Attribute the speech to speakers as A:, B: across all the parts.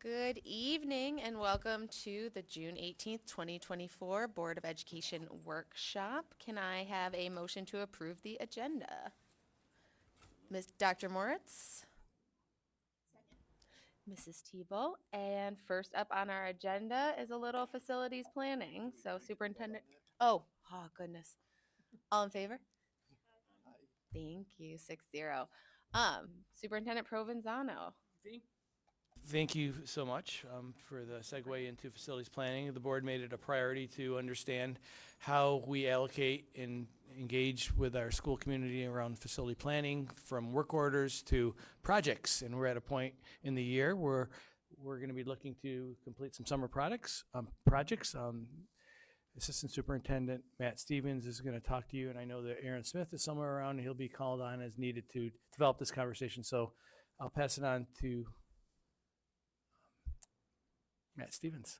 A: Good evening and welcome to the June 18th, 2024 Board of Education Workshop. Can I have a motion to approve the agenda? Ms. Dr. Moritz? Mrs. Tebow. And first up on our agenda is a little facilities planning. So Superintendent, oh goodness. All in favor? Thank you, 6-0. Superintendent Provenzano.
B: Thank you so much for the segue into facilities planning. The board made it a priority to understand how we allocate and engage with our school community around facility planning, from work orders to projects. And we're at a point in the year where we're going to be looking to complete some summer projects. Assistant Superintendent Matt Stevens is going to talk to you, and I know that Aaron Smith is somewhere around, and he'll be called on as needed to develop this conversation. So I'll pass it on to Matt Stevens.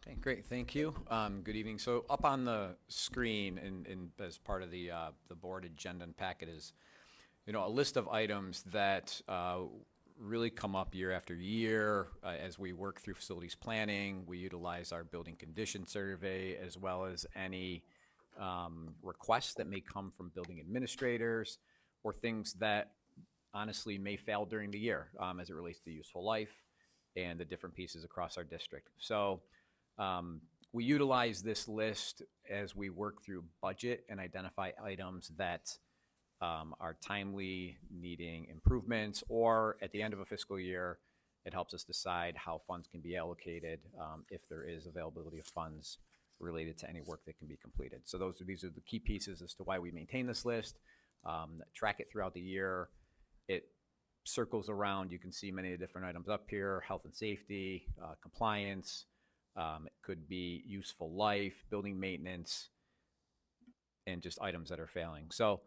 C: Okay, great, thank you. Good evening. So up on the screen and as part of the board agenda and packet is, a list of items that really come up year after year as we work through facilities planning. We utilize our building condition survey as well as any requests that may come from building administrators or things that honestly may fail during the year as it relates to useful life and the different pieces across our district. So we utilize this list as we work through budget and identify items that are timely, needing improvements, or at the end of a fiscal year, it helps us decide how funds can be allocated if there is availability of funds related to any work that can be completed. So these are the key pieces as to why we maintain this list, track it throughout the year. It circles around, you can see many of the different items up here: health and safety, compliance, it could be useful life, building maintenance, and just items that are failing. So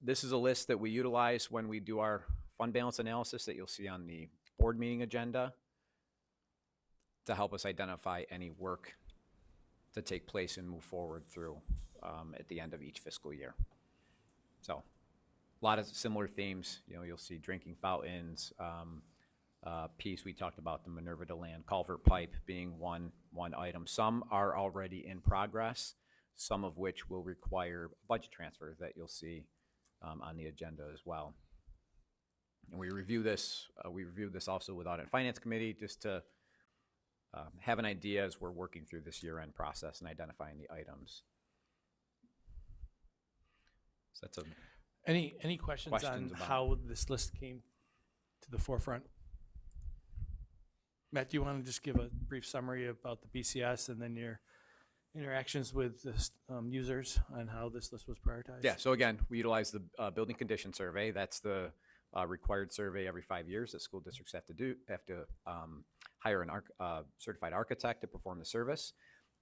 C: this is a list that we utilize when we do our fund balance analysis that you'll see on the board meeting agenda to help us identify any work to take place and move forward through at the end of each fiscal year. So a lot of similar themes. You'll see drinking fountains, piece we talked about, the Minerva DeLand culvert pipe being one item. Some are already in progress, some of which will require budget transfers that you'll see on the agenda as well. And we reviewed this also with Audit and Finance Committee just to have an idea as we're working through this year-end process and identifying the items. So that's
B: any questions on how this list came to the forefront? Matt, do you want to just give a brief summary about the BCS and then your interactions with the users on how this list was prioritized?
C: Yeah, so again, we utilize the building condition survey. That's the required survey every 5 years that school districts have to hire a certified architect to perform the service.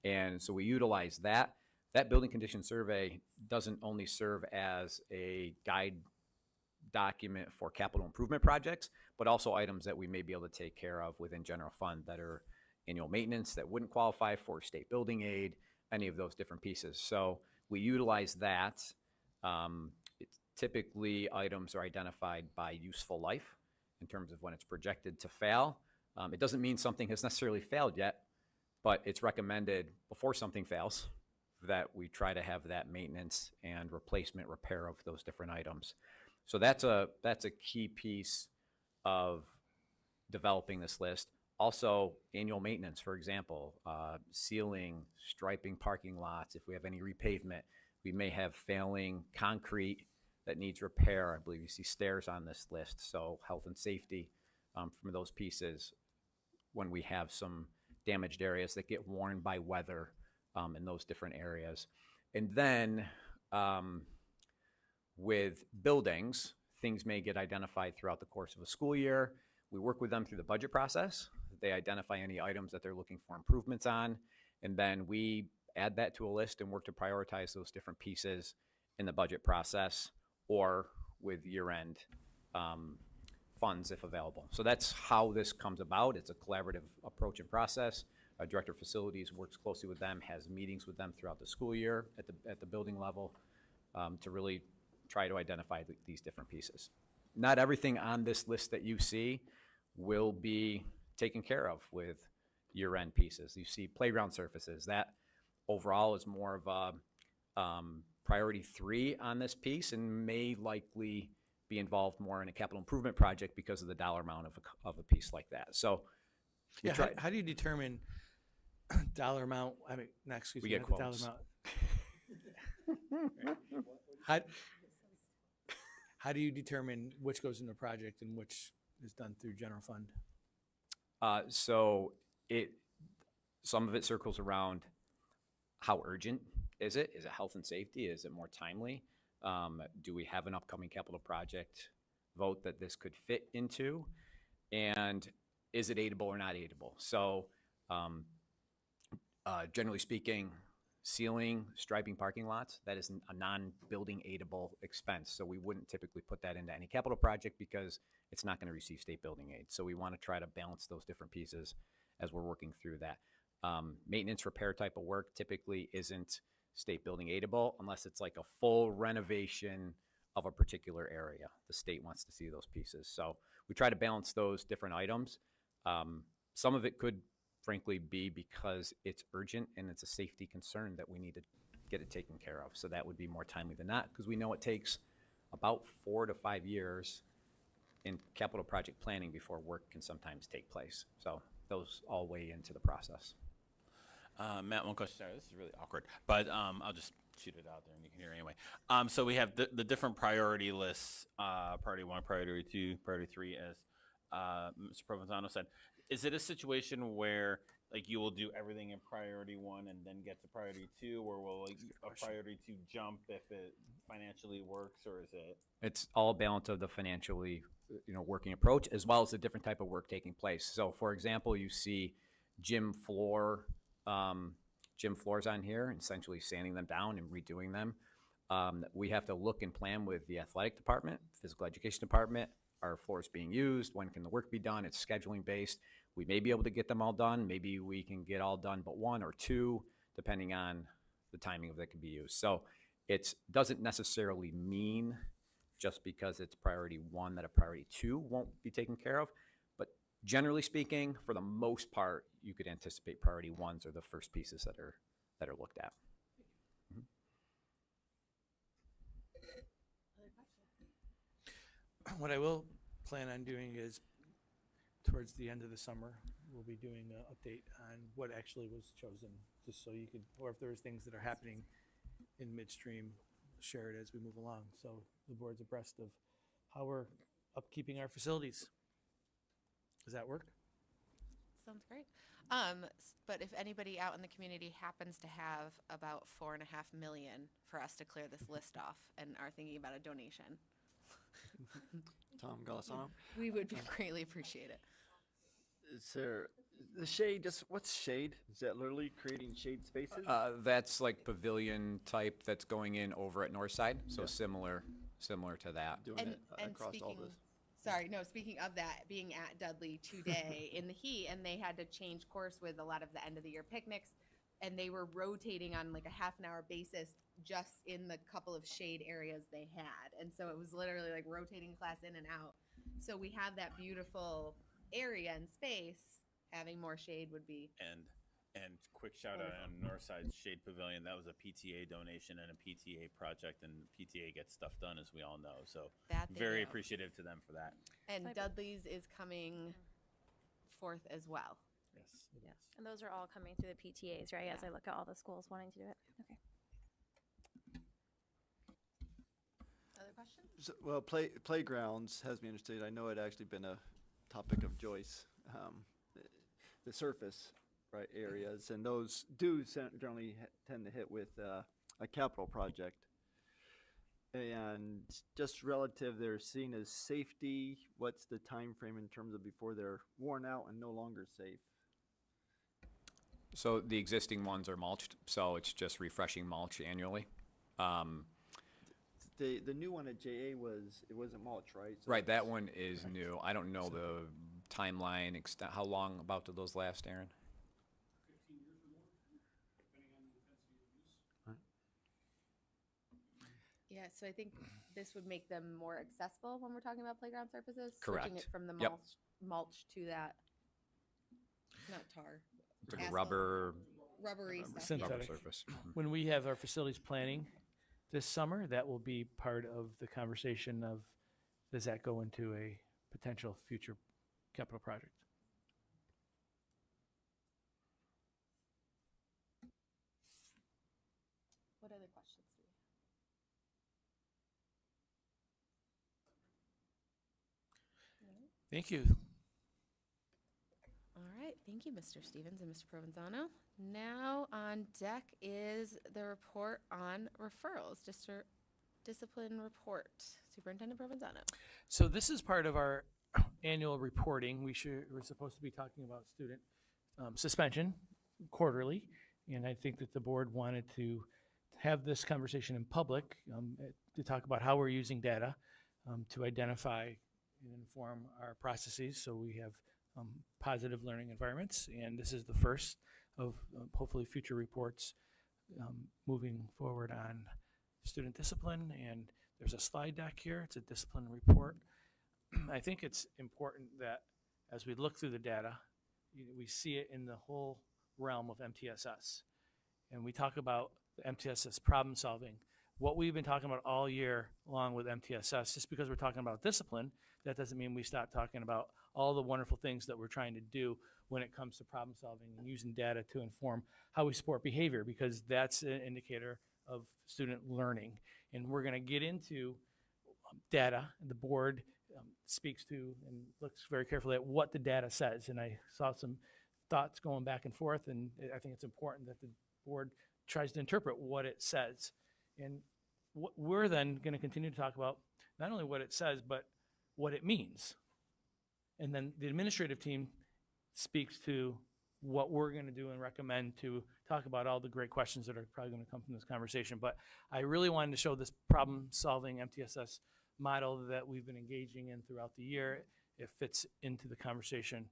C: And so we utilize that. That building condition survey doesn't only serve as a guide document for capital improvement projects, but also items that we may be able to take care of within general fund that are annual maintenance that wouldn't qualify for state building aid, any of those different pieces. So we utilize that. Typically, items are identified by useful life in terms of when it's projected to fail. It doesn't mean something has necessarily failed yet, but it's recommended before something fails that we try to have that maintenance and replacement repair of those different items. So that's a key piece of developing this list. Also, annual maintenance, for example, sealing, striping parking lots. If we have any repavement, we may have failing concrete that needs repair. I believe you see stairs on this list. So health and safety from those pieces when we have some damaged areas that get worn by weather in those different areas. And then with buildings, things may get identified throughout the course of a school year. We work with them through the budget process. They identify any items that they're looking for improvements on, and then we add that to a list and work to prioritize those different pieces in the budget process or with year-end funds if available. So that's how this comes about. It's a collaborative approach and process. Our director of facilities works closely with them, has meetings with them throughout the school year at the building level to really try to identify these different pieces. Not everything on this list that you see will be taken care of with year-end pieces. You see playground surfaces, that overall is more of a priority 3 on this piece and may likely be involved more in a capital improvement project because of the dollar amount of a piece like that. So we
B: Yeah, how do you determine dollar amount? I mean, not excuse
C: We
B: me,
C: get
B: not the dollar
C: quotes.
B: amount. How, how do you determine which goes into the project and which is done through general fund?
C: So some of it circles around how urgent is it? Is it health and safety? Is it more timely? Do we have an upcoming capital project vote that this could fit into? And is it aidable or not aidable? So generally speaking, sealing, striping parking lots, that is a non-building aidable expense. So we wouldn't typically put that into any capital project because it's not going to receive state building aid. So we want to try to balance those different pieces as we're working through that. Maintenance repair type of work typically isn't state building aidable unless it's like a full renovation of a particular area. The state wants to see those pieces. So we try to balance those different items. Some of it could frankly be because it's urgent and it's a safety concern that we need to get it taken care of. So that would be more timely than not because we know it takes about 4 to 5 years in capital project planning before work can sometimes take place. So those all weigh into the process.
D: Matt, one question. Sorry, this is really awkward, but I'll just shoot it out there and you can hear it anyway. So we have the different priority lists, priority 1, priority 2, priority 3, as Mr. Provenzano said. Is it a situation where like you will do everything in priority 1 and then get to priority 2, or will like a priority 2 jump if it financially works, or is it?
C: It's all balance of the financially, working approach as well as the different type of work taking place. So, for example, you see gym floors on here, essentially sanding them down and redoing them. We have to look and plan with the athletic department, physical education department. Are floors being used? When can the work be done? It's scheduling based. We may be able to get them all done. Maybe we can get all done but 1 or 2, depending on the timing of that can be used. So it doesn't necessarily mean just because it's priority 1 that a priority 2 won't be taken care of. But generally speaking, for the most part, you could anticipate priority 1s are the first pieces that are looked at.
B: What I will plan on doing is towards the end of the summer, we'll be doing an update on what actually was chosen, just so you could, or if there's things that are happening in midstream, share it as we move along. So the board's abreast of how we're upkeeping our facilities. Does that work?
A: Sounds great. But if anybody out in the community happens to have about 4.5 million for us to clear this list off and are thinking about a donation,
E: Tom Golisano.
A: we would greatly appreciate it.
E: Is there the shade? Just what's shade? Is that literally creating shade spaces?
C: That's like pavilion type that's going in over at Northside. So similar to that.
E: Doing
A: And,
E: it
A: and
E: across all
A: speaking,
E: this.
A: speaking of that, being at Dudley today in the heat, and they had to change course with a lot of the end of the year picnics, and they were rotating on like a half an hour basis just in the couple of shade areas they had. And so it was literally like rotating class in and out. So we have that beautiful area and space. Having more shade would be
D: And quick shout out on Northside Shade Pavilion. That was a PTA donation and a PTA project, and PTA gets stuff done, as we all know. So
A: that they
D: very
A: do.
D: appreciative to them for that.
A: And Dudley's is coming forth as well.
B: Yes, it is.
F: And those are all coming through the PTAs, right? As I look at all the schools wanting to do it. Okay.
A: Other questions?
E: So, well, playgrounds has me interested. I know it actually been a topic of Joyce. The surface right areas, and those do generally tend to hit with a capital project. And just relative, they're seen as safety. What's the time frame in terms of before they're worn out and no longer safe?
C: So the existing ones are mulched, so it's just refreshing mulch annually.
E: The new one at JA wasn't mulch, right? So
C: Right, that
E: it's-
C: one is new. I don't know the timeline, how long about do those last, Aaron?
G: 15 years or more, depending on the intensity of use.
A: Yeah, so I think this would make them more accessible when we're talking about playground surfaces. Switching it
C: Correct.
A: from the
C: Yep.
A: mulch to that. It's not tar.
C: It's like a
A: Asphalt.
C: rubber
A: Rubbery stuff.
B: synthetic.
C: surface. Mhm.
B: When we have our facilities planning this summer, that will be part of the conversation of, does that go into a potential future capital project?
A: What other questions do we have?
B: Thank you.
A: All right, thank you, Mr. Stevens and Mr. Provenzano. Now on deck is the report on referrals, discipline report. Superintendent Provenzano.
B: So this is part of our annual reporting. We're supposed to be talking about student suspension quarterly, and I think that the board wanted to have this conversation in public to talk about how we're using data to identify and inform our processes so we have positive learning environments. And this is the first of hopefully future reports moving forward on student discipline. And there's a slide deck here. It's a discipline report. I think it's important that as we look through the data, we see it in the whole realm of MTSS. And we talk about the MTSS problem solving. What we've been talking about all year long with MTSS, just because we're talking about discipline, that doesn't mean we stop talking about all the wonderful things that we're trying to do when it comes to problem solving and using data to inform how we support behavior, because that's an indicator of student learning. And we're going to get into data. The board speaks to and looks very carefully at what the data says. And I saw some thoughts going back and forth, and I think it's important that the board tries to interpret what it says. And we're then going to continue to talk about not only what it says, but what it means. And then the administrative team speaks to what we're going to do and recommend to talk about all the great questions that are probably going to come from this conversation. But I really wanted to show this problem-solving MTSS model that we've been engaging in throughout the year. It fits into the conversation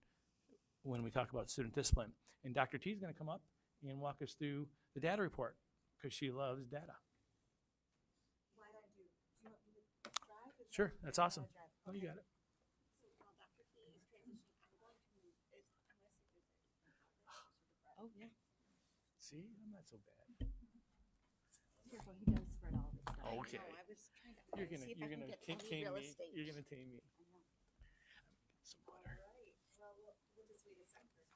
B: when we talk about student discipline. And Dr. T is going to come up and walk us through the data report because she loves data.
G: Why don't do you want me to drive? Is
B: Sure,
G: that-
B: that's awesome.
G: I'll drive.
B: Oh, you
G: Okay.
B: got it.
G: So while Dr. P is transitioning, I'm going to move, unless if there's a.
A: Oh, yeah.
B: See, I'm not so bad.
F: Careful, he does spread all of his stuff.
B: Okay.
G: No, I was trying to
B: You're
G: see
B: gonna
G: if I can get any
B: tame
G: real
B: me.
G: estate.
B: You're gonna tame me. Some
G: All
B: butter.
G: right, well, we'll just wait a second.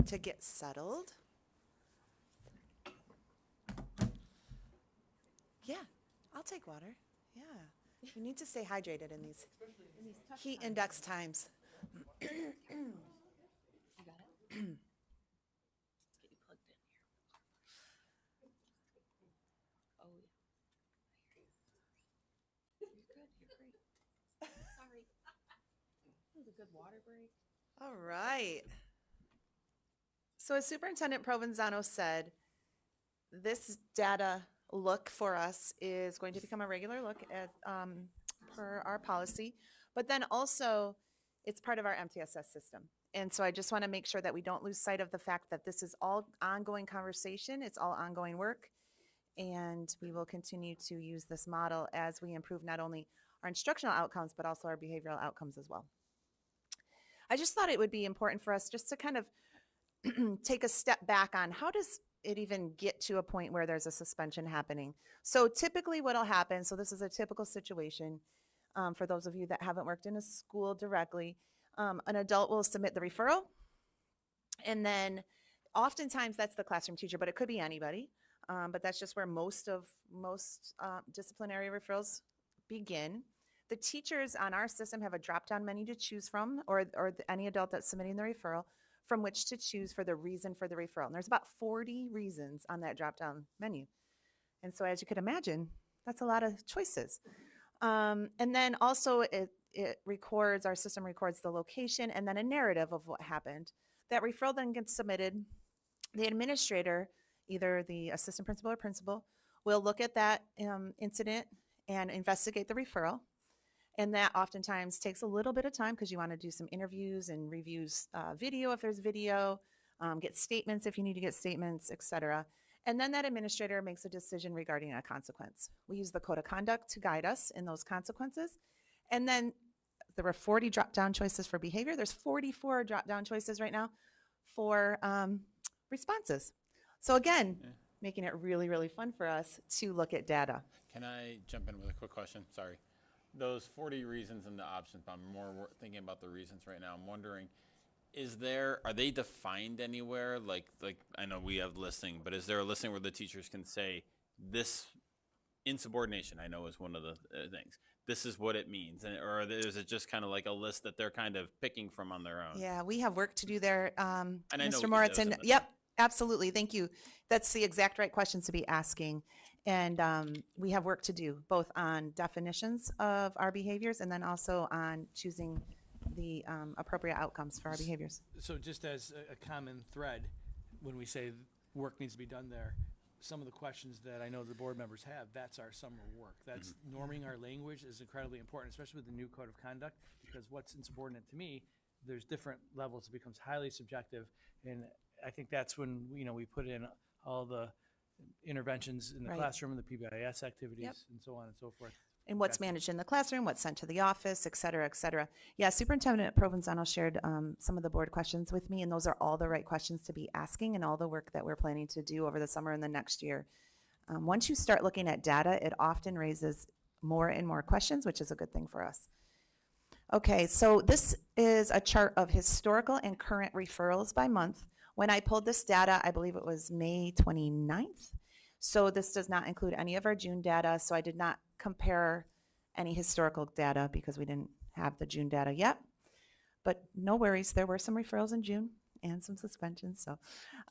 G: To get settled. Yeah, I'll take water. Yeah, we need to stay hydrated in these heat index times.
A: You got it? Let's get you plugged in here. Oh, yeah. You're good. You're great. Sorry. That was a good water break.
G: All right. So as Superintendent Provenzano said, this data look for us is going to become a regular look at per our policy, but then also it's part of our MTSS system. And so I just want to make sure that we don't lose sight of the fact that this is all ongoing conversation, it's all ongoing work, and we will continue to use this model as we improve not only our instructional outcomes, but also our behavioral outcomes as well. I just thought it would be important for us just to kind of take a step back on how does it even get to a point where there's a suspension happening. So typically what'll happen, so this is a typical situation for those of you that haven't worked in a school directly, an adult will submit the referral, and then oftentimes that's the classroom teacher, but it could be anybody. But that's just where most disciplinary referrals begin. The teachers on our system have a drop-down menu to choose from, or any adult that's submitting the referral, from which to choose for the reason for the referral. And there's about 40 reasons on that drop-down menu. And so as you could imagine, that's a lot of choices. And then also it records, our system records the location and then a narrative of what happened. That referral then gets submitted. The administrator, either the assistant principal or principal, will look at that incident and investigate the referral. And that oftentimes takes a little bit of time because you want to do some interviews and reviews video if there's video, get statements if you need to get statements, etc. And then that administrator makes a decision regarding a consequence. We use the code of conduct to guide us in those consequences. And then there were 40 drop-down choices for behavior. There's 44 drop-down choices right now for responses. So again, making it really, really fun for us to look at data.
D: Can I jump in with a quick question? Sorry. Those 40 reasons in the options, I'm more thinking about the reasons right now. I'm wondering, are they defined anywhere? Like I know we have listing, but is there a listing where the teachers can say this insubordination, I know is one of the things. This is what it means. Or is it just kind of like a list that they're kind of picking from on their own?
G: Yeah, we have work to do there.
D: And I know
G: Mr.
D: we
G: Moritz,
D: do
G: and
D: some of
G: yep, absolutely. Thank you. That's the exact right questions to be asking. And we have work to do both on definitions of our behaviors and then also on choosing the appropriate outcomes for our behaviors.
B: So just as a common thread, when we say work needs to be done there, some of the questions that I know the board members have, that's our summer work. That's norming our language is incredibly important, especially with the new code of conduct, because what's insubordinate to me, there's different levels. It becomes highly subjective. And I think that's when, we put in all the interventions in the
G: Right.
B: classroom and the PBIS activities
G: Yep.
B: and so on and so forth.
G: And what's
B: Gotcha.
G: managed in the classroom, what's sent to the office, et cetera, et cetera. Yeah, Superintendent Provenzano shared some of the board questions with me, and those are all the right questions to be asking and all the work that we're planning to do over the summer and the next year. Once you start looking at data, it often raises more and more questions, which is a good thing for us. Okay, so this is a chart of historical and current referrals by month. When I pulled this data, I believe it was May 29th. So this does not include any of our June data, so I did not compare any historical data because we didn't have the June data yet. But no worries, there were some referrals in June and some suspensions. So,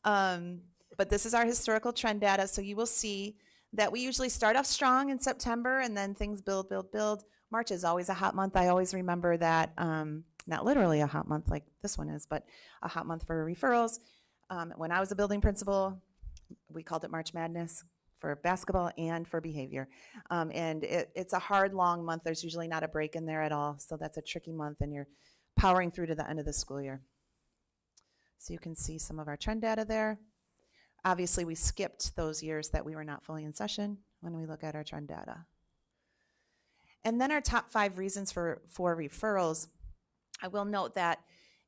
G: but this is our historical trend data. So you will see that we usually start off strong in September and then things build, build, build. March is always a hot month. I always remember that, not literally a hot month like this one is, but a hot month for referrals. When I was a building principal, we called it March Madness for basketball and for behavior. And it's a hard, long month. There's usually not a break in there at all. So that's a tricky month and you're powering through to the end of the school year. So you can see some of our trend data there. Obviously, we skipped those years that we were not fully in session when we look at our trend data. And then our top 5 reasons for referrals. I will note that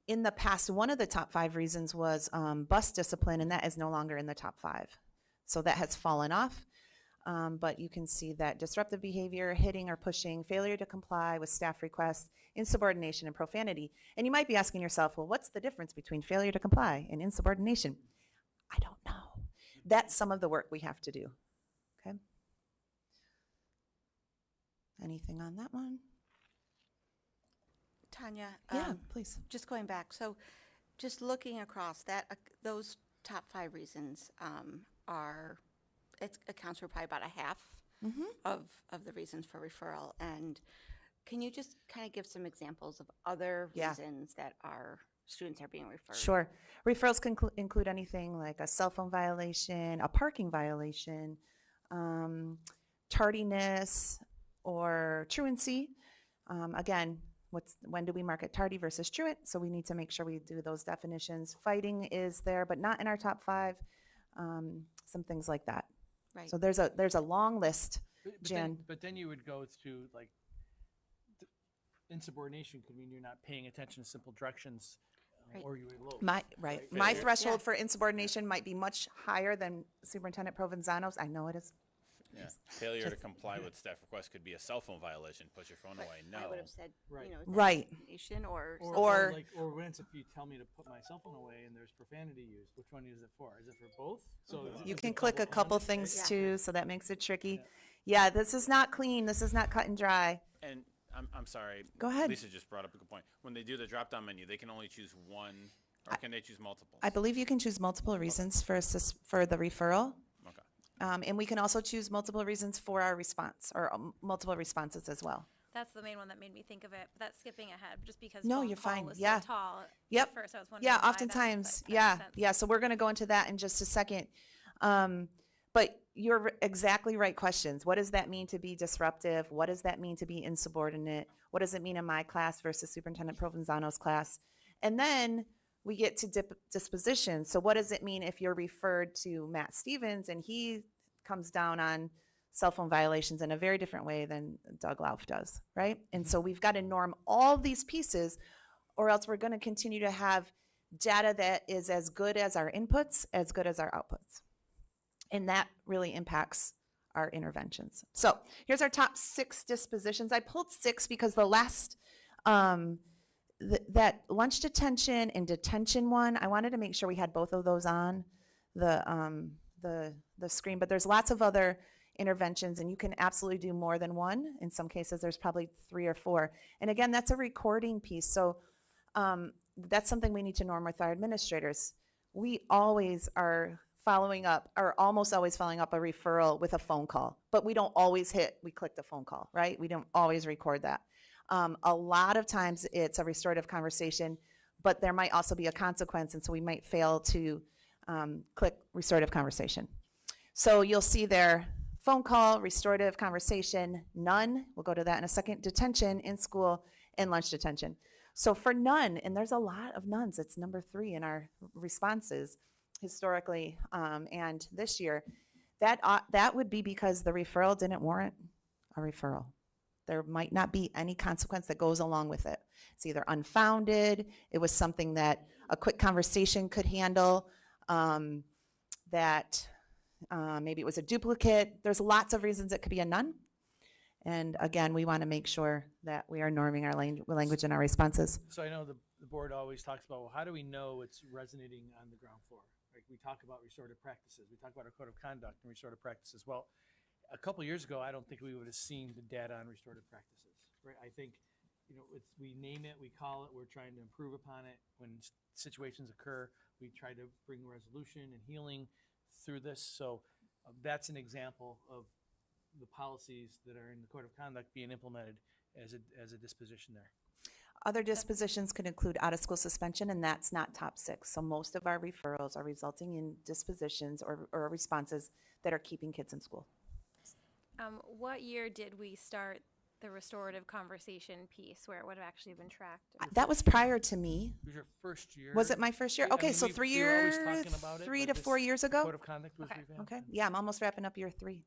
G: in the past, one of the top 5 reasons was bus discipline, and that is no longer in the top 5. So that has fallen off. But you can see that disruptive behavior, hitting or pushing, failure to comply with staff requests, insubordination, and profanity. And you might be asking yourself, well, what's the difference between failure to comply and insubordination? I don't know. That's some of the work we have to do. Okay. Anything on that one?
H: Tanya,
G: Yeah, please.
H: just going back, so just looking across that, those top 5 reasons it accounts for probably about a half of the reasons for referral. And can you just kind of give some examples of other reasons that our students are being referred?
G: Sure. Referrals can include anything like a cell phone violation, a parking violation, tardiness, or truancy. Again, when do we mark it tardy versus truant? So we need to make sure we do those definitions. Fighting is there, but not in our top 5. Some things like that.
H: Right.
G: So there's a long list, Jen.
B: But then you would go to like insubordination could mean you're not paying attention to simple directions,
H: Right.
B: or you elope.
G: My
B: Failure.
G: threshold for insubordination might be much higher than Superintendent Provenzano's. I know it is.
D: Yeah. Failure to comply with staff requests could be a cell phone violation. Put your phone away. No.
H: I would have said,
B: Right.
G: Right.
H: Nation or
G: Or-
B: or when it's if you tell me to put my cell phone away and there's profanity used, which one is it for? Is it for both? So
G: You
B: is
G: can
B: it
G: click a couple
B: on?
G: things
H: Yeah.
G: too, so that makes it tricky. Yeah, this is not clean. This is not cut and dry.
D: And I'm sorry.
G: Go ahead.
D: Lisa just brought up a good point. When they do the drop-down menu, they can only choose one, or can they choose multiple?
G: I believe you can choose multiple reasons for the referral.
D: Okay.
G: And we can also choose multiple reasons for our response, or multiple responses as well.
F: That's the main one that made me think of it. But that's skipping ahead, just because
G: No,
F: phone
G: you're
F: call
G: fine.
F: was
G: Yeah.
F: so tall.
G: Yep.
F: At first, I was wondering
G: Yeah,
F: why that-
G: oftentimes,
F: that makes sense.
G: yeah. So we're going to go into that in just a second. But you're exactly right questions. What does that mean to be disruptive? What does that mean to be insubordinate? What does it mean in my class versus Superintendent Provenzano's class? And then we get to disposition. So what does it mean if you're referred to Matt Stevens and he comes down on cell phone violations in a very different way than Doug Lauf does, right? And so we've got to norm all these pieces, or else we're going to continue to have data that is as good as our inputs, as good as our outputs. And that really impacts our interventions. So here's our top 6 dispositions. I pulled 6 because the last, that lunch detention and detention one, I wanted to make sure we had both of those on the screen, but there's lots of other interventions, and you can absolutely do more than one. In some cases, there's probably 3 or 4. And again, that's a recording piece. So that's something we need to norm with our administrators. We always are following up, or almost always following up a referral with a phone call, but we don't always we click the phone call, right? We don't always record that. A lot of times it's a restorative conversation, but there might also be a consequence, and so we might fail to click restorative conversation. So you'll see there, phone call, restorative conversation, none, we'll go to that in a second, detention, in school, and lunch detention. So for none, and there's a lot of nones, it's number 3 in our responses historically and this year, that would be because the referral didn't warrant a referral. There might not be any consequence that goes along with it. It's either unfounded, it was something that a quick conversation could handle, that maybe it was a duplicate. There's lots of reasons it could be a none. And again, we want to make sure that we are norming our language in our responses.
B: So I know the board always talks about, well, how do we know it's resonating on the ground floor? Like we talk about restorative practices. We talk about our code of conduct and restorative practices. Well, a couple years ago, I don't think we would have seen the data on restorative practices, right? I think, we name it, we call it, we're trying to improve upon it. When situations occur, we try to bring resolution and healing through this. So that's an example of the policies that are in the code of conduct being implemented as a disposition there.
G: Other dispositions could include out-of-school suspension, and that's not top 6. So most of our referrals are resulting in dispositions or responses that are keeping kids in school.
F: What year did we start the restorative conversation piece where it would have actually been tracked?
G: That was prior to me.
B: It was your first year.
G: Was it my first year?
B: I
G: Okay,
B: mean,
G: so
B: we were always talking about it,
G: 3
B: but
G: to 4
B: this
G: years ago.
B: Code of conduct was
F: Okay.
B: revamped.
G: Okay, yeah, I'm almost wrapping up year 3.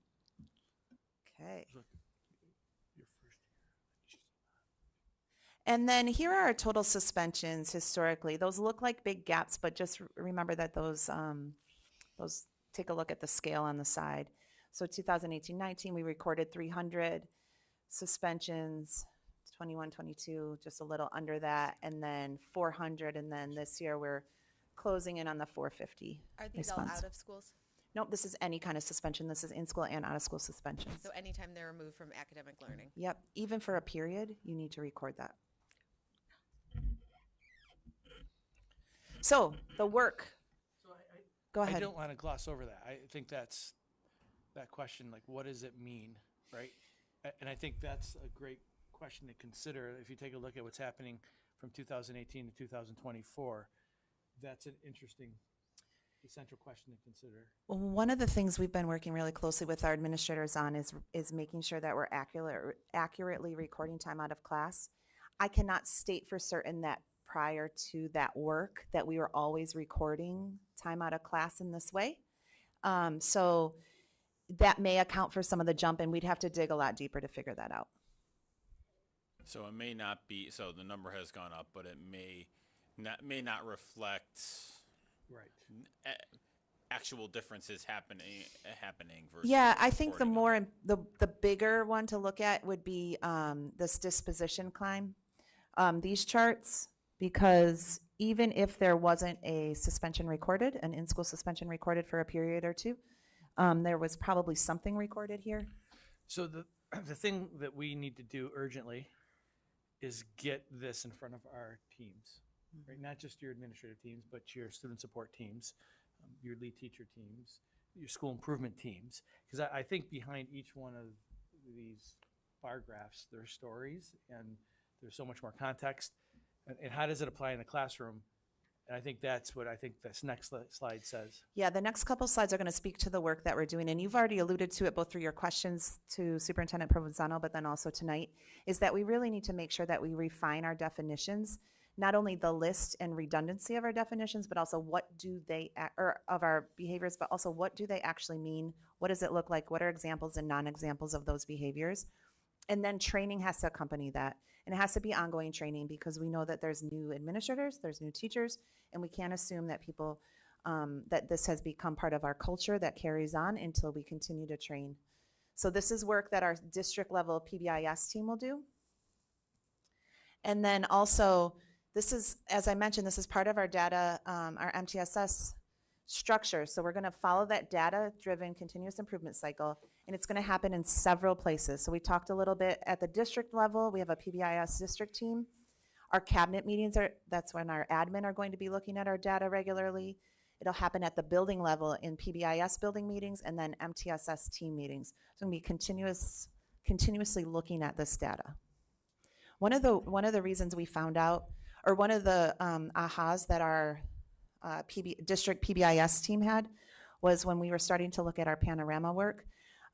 G: Okay.
B: Your first year.
G: And then here are our total suspensions historically. Those look like big gaps, but just remember that those take a look at the scale on the side. So 2018-19, we recorded 300 suspensions, 21-22, just a little under that, and then 400, and then this year we're closing in on the 450
A: Are these
G: response.
A: all out of schools?
G: Nope, this is any kind of suspension. This is in-school and out-of-school suspensions.
A: So anytime they're removed from academic learning?
G: Yep, even for a period, you need to record that. So the work. Go ahead.
B: I don't want to gloss over that. I think that's that question, like, what does it mean, right? And I think that's a great question to consider. If you take a look at what's happening from 2018 to 2024, that's an interesting, essential question to consider.
G: Well, one of the things we've been working really closely with our administrators on is making sure that we're accurately recording time out of class. I cannot state for certain that prior to that work that we were always recording time out of class in this way. So that may account for some of the jump, and we'd have to dig a lot deeper to figure that out.
D: So it may not be, so the number has gone up, but it may not reflect
B: Right.
D: actual differences happening versus.
G: Yeah, I think the
D: reporting of
G: more, the bigger one to look at would be this disposition climb. These charts, because even if there wasn't a suspension recorded, an in-school suspension recorded for a period or two, there was probably something recorded here.
B: So the thing that we need to do urgently is get this in front of our teams, right? Not just your administrative teams, but your student support teams, your lead teacher teams, your school improvement teams. Because I think behind each one of these bar graphs, there are stories, and there's so much more context. And how does it apply in the classroom? And I think that's what this next slide says.
G: Yeah, the next couple slides are going to speak to the work that we're doing, and you've already alluded to it both through your questions to Superintendent Provenzano, but then also tonight, is that we really need to make sure that we refine our definitions, not only the list and redundancy of our definitions, but also what do they, or of our behaviors, but also what do they actually mean? What does it look like? What are examples and non-examples of those behaviors? And then training has to accompany that. And it has to be ongoing training because we know that there's new administrators, there's new teachers, and we can't assume that people, that this has become part of our culture that carries on until we continue to train. So this is work that our district level PBIS team will do. And then also, this is, as I mentioned, this is part of our data, our MTSS structure. So we're gonna follow that data-driven continuous improvement cycle, and it's gonna happen in several places. So we talked a little bit at the district level. We have a PBIS district team. Our cabinet meetings that's when our admin are going to be looking at our data regularly. It'll happen at the building level in PBIS building meetings and then MTSS team meetings. So I'm gonna be continuously looking at this data. One of the reasons we found out, or one of the ahas that our district PBIS team had, was when we were starting to look at our panorama work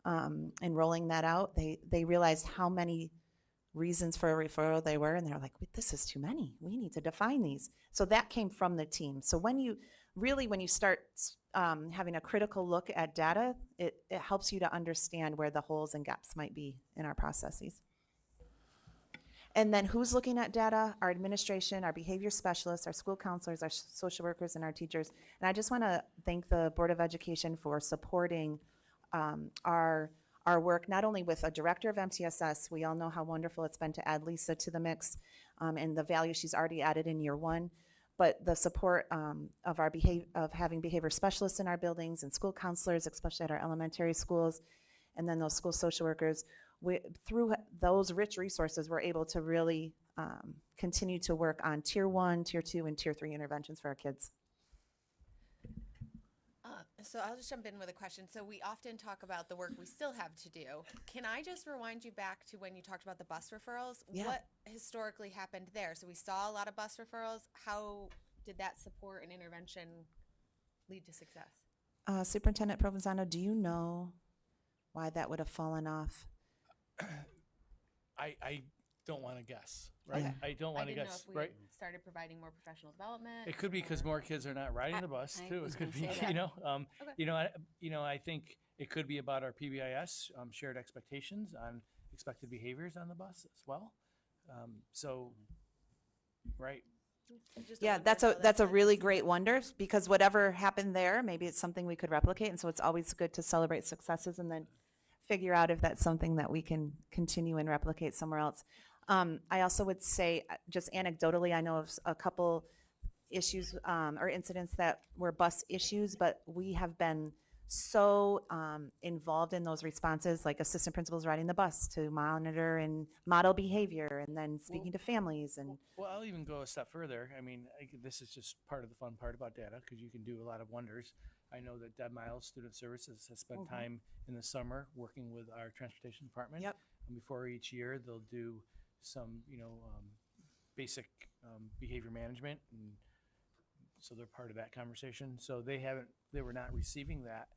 G: and rolling that out. They realized how many reasons for a referral they were, and they're like, this is too many. We need to define these. So that came from the team. So when you start having a critical look at data, it helps you to understand where the holes and gaps might be in our processes. And then who's looking at data? Our administration, our behavior specialists, our school counselors, our social workers, and our teachers. And I just want to thank the Board of Education for supporting our work, not only with a director of MTSS. We all know how wonderful it's been to add Lisa to the mix and the value she's already added in year one, but the support of having behavior specialists in our buildings and school counselors, especially at our elementary schools, and then those school social workers. Through those rich resources, we're able to really continue to work on tier 1, tier 2, and tier 3 interventions for our kids.
A: So I'll just jump in with a question. So we often talk about the work we still have to do. Can I just rewind you back to when you talked about the bus referrals?
G: Yeah.
A: What historically happened there? So we saw a lot of bus referrals. How did that support and intervention lead to success?
G: Superintendent Provenzano, do you know why that would have fallen off?
B: I don't want to guess, right?
G: Okay.
B: I don't want to
A: didn't
B: guess,
A: know if we
B: right?
A: started providing more professional development.
B: It could be because
A: or-
B: more kids are not riding the bus
H: I
B: too.
H: was
B: It could
H: gonna
B: be,
H: say that.
B: I think it could be about our PBIS shared expectations on expected behaviors on the bus as well. Right.
A: Just a
G: Yeah,
A: wonder
G: that's
A: how
G: a that's a
A: led
G: really
A: to
G: great wonder, because whatever happened there, maybe it's something we could replicate, and so it's always good to celebrate successes and then figure out if that's something that we can continue and replicate somewhere else. I also would say, just anecdotally, I know of a couple issues or incidents that were bus issues, but we have been so involved in those responses, like assistant principals riding the bus to monitor and model behavior, and then speaking to families. And
B: Well, I'll even go a step further. I mean, this is just part of the fun part about data, because you can do a lot of wonders. I know that Deb Miles Student Services has spent time in the summer working with our transportation department.
G: Yep.
B: And before each year, they'll do some, basic behavior management, and so they're part of that conversation. So they were not receiving that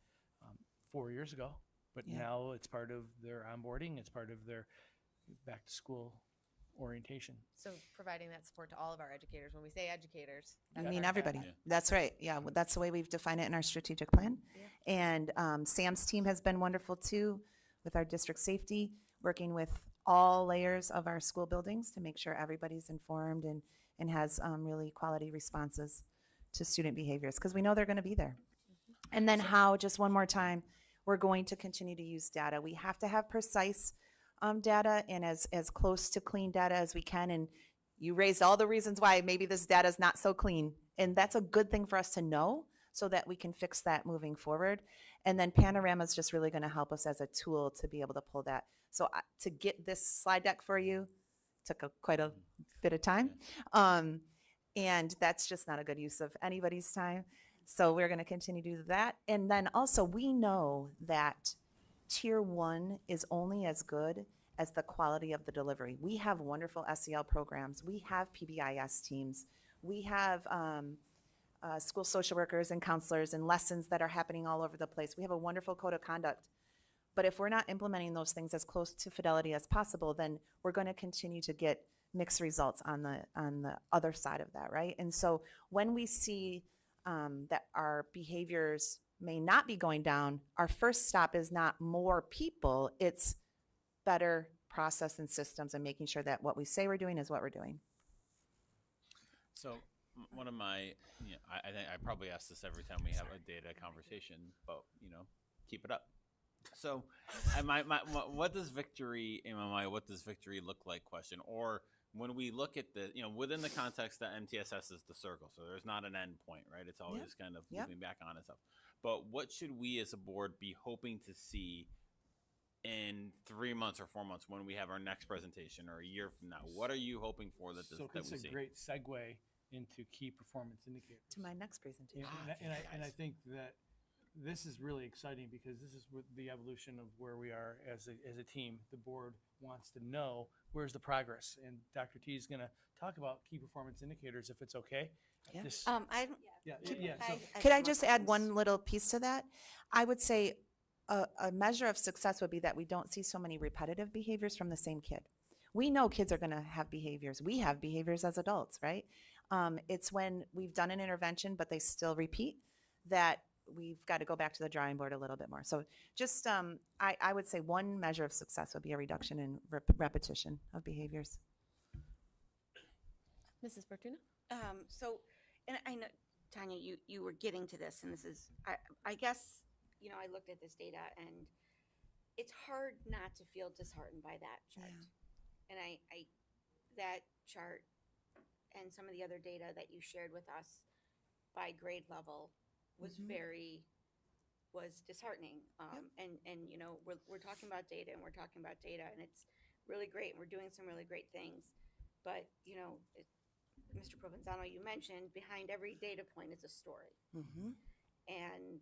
B: 4 years ago, but
G: Yeah.
B: now it's part of their onboarding. It's part of their back to school orientation.
A: So providing that support to all of our educators. When we say educators,
G: I
A: that's
G: mean,
A: our
G: everybody.
A: family.
G: That's right. Yeah, well, that's the way we've defined it in our strategic plan.
A: Yeah.
G: And Sam's team has been wonderful too, with our district safety, working with all layers of our school buildings to make sure everybody's informed and has really quality responses to student behaviors, because we know they're going to be there. And then how, just one more time, we're going to continue to use data. We have to have precise data and as close to clean data as we can. And you raised all the reasons why maybe this data is not so clean. And that's a good thing for us to know so that we can fix that moving forward. And then Panorama is just really going to help us as a tool to be able to pull that. So to get this slide deck for you took quite a bit of time. And that's just not a good use of anybody's time. So we're going to continue to do that. And then also we know that tier 1 is only as good as the quality of the delivery. We have wonderful SEL programs. We have PBIS teams. We have school social workers and counselors and lessons that are happening all over the place. We have a wonderful code of conduct. But if we're not implementing those things as close to fidelity as possible, then we're going to continue to get mixed results on the other side of that, right? And so when we see that our behaviors may not be going down, our first stop is not more people, it's better process and systems and making sure that what we say we're doing is what we're doing.
D: So one of my, I think I probably ask this every time we have a data conversation, but keep it up. So, what does victory in my mind? What does victory look like? Question. Or when we look at the, within the context that MTSS is the circle, so there's not an end point, right? It's always kind of moving back on itself. But what should we as a board be hoping to see in 3 months or 4 months when we have our next presentation, or a year from now? What are you hoping for that
B: So
D: that
B: it's
D: we
B: a
D: see?
B: great segue into key performance indicators.
G: To my next presentation.
B: And I think that this is really exciting because this is the evolution of where we are as a team. The board wants to know where's the progress, and Dr. T is going to talk about key performance indicators if it's okay.
G: Yeah.
B: So,
G: Could I just add one little piece to that? I would say a measure of success would be that we don't see so many repetitive behaviors from the same kid. We know kids are going to have behaviors. We have behaviors as adults, right? It's when we've done an intervention, but they still repeat, that we've got to go back to the drawing board a little bit more. So just, I would say one measure of success would be a reduction in repetition of behaviors.
A: Mrs. Fortuna?
H: So, and I know, Tanya, you were getting to this, and this is, I guess, I looked at this data, and it's hard not to feel disheartened by that chart. Yeah. And I that chart and some of the other data that you shared with us by grade level was was disheartening. And we're talking about data, and we're talking about data, and it's really great, and we're doing some really great things. But Mr. Provenzano, you mentioned behind every data point is a story, and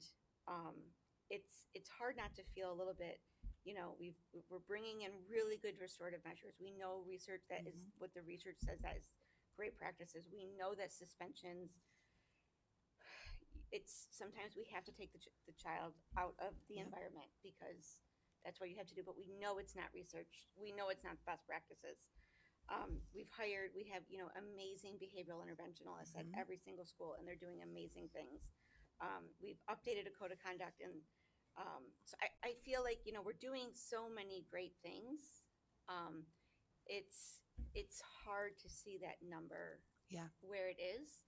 H: it's hard not to feel a little bit. We're bringing in really good restorative measures. We know research that is what the research says that is great practices. We know that suspensions, it's sometimes we have to take the child out of the environment because that's what you have to do, but we know it's not research. We know it's not best practices. We have, amazing behavioral interventionalists at every single school, and they're doing amazing things. We've updated a code of conduct, and so I feel like, we're doing so many great things. It's hard to see that number where it is,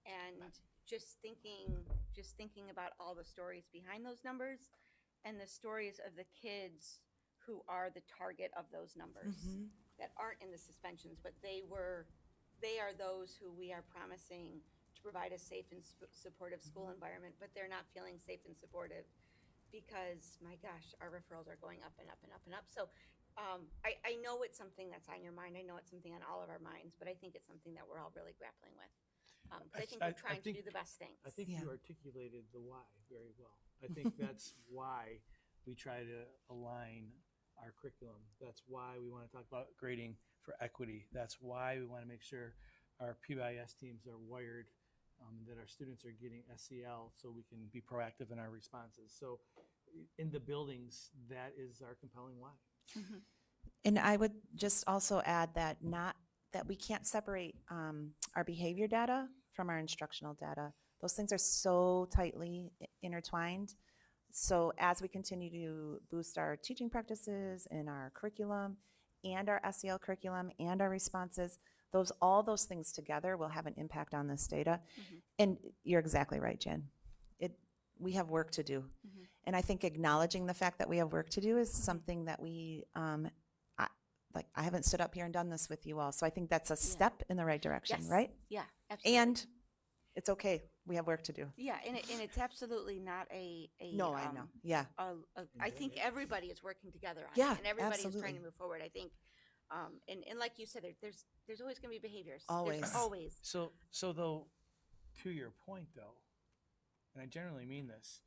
H: and just thinking about all the stories behind those numbers and the stories of the kids who are the target of those numbers that aren't in the suspensions, but they are those who we are promising to provide a safe and supportive school environment, but they're not feeling safe and supportive because, my gosh, our referrals are going up and up and up and up. So I know it's something that's on your mind. I know it's something on all of our minds, but I think it's something that we're all really grappling with. I think we're trying to do the best things.
B: I think you articulated the why very well. I think that's why we try to align our curriculum. That's why we want to talk about grading for equity. That's why we want to make sure our PBIS teams are wired, that our students are getting SEL so we can be proactive in our responses. So in the buildings, that is our compelling why.
G: And I would just also add that we can't separate our behavior data from our instructional data. Those things are so tightly intertwined. So as we continue to boost our teaching practices and our curriculum and our SEL curriculum and our responses, all those things together will have an impact on this data. And you're exactly right, Jen. We have work to do. And I think acknowledging the fact that we have work to do is something that we, I haven't stood up here and done this with you all. So I think that's a step in the right direction, right?
H: Yeah, absolutely.
G: And it's okay. We have work to do.
H: Yeah, and it's absolutely not a
G: No, I know. Yeah.
H: I think everybody is working together on
G: Yeah,
H: it, and everybody is
G: absolutely.
H: trying to move forward. I think, and like you said, there's always going to be behaviors.
G: Always.
H: There's always.
B: So though, to your point though, and I generally mean this,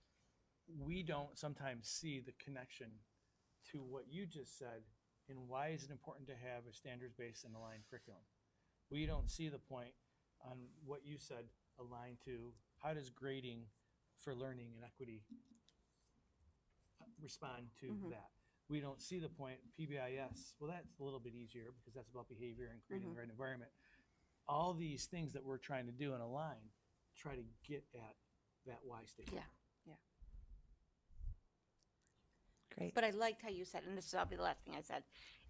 B: we don't sometimes see the connection to what you just said and why is it important to have a standards-based and aligned curriculum. We don't see the point on what you said aligned to how does grading for learning and equity respond to that. we don't see the point. PBIS, well, that's a little bit easier because that's about behavior and creating the right environment. All these things that we're trying to do in a line try to get at that why statement.
H: Yeah.
G: Great.
H: But I liked how you said, and this will be the last thing I said,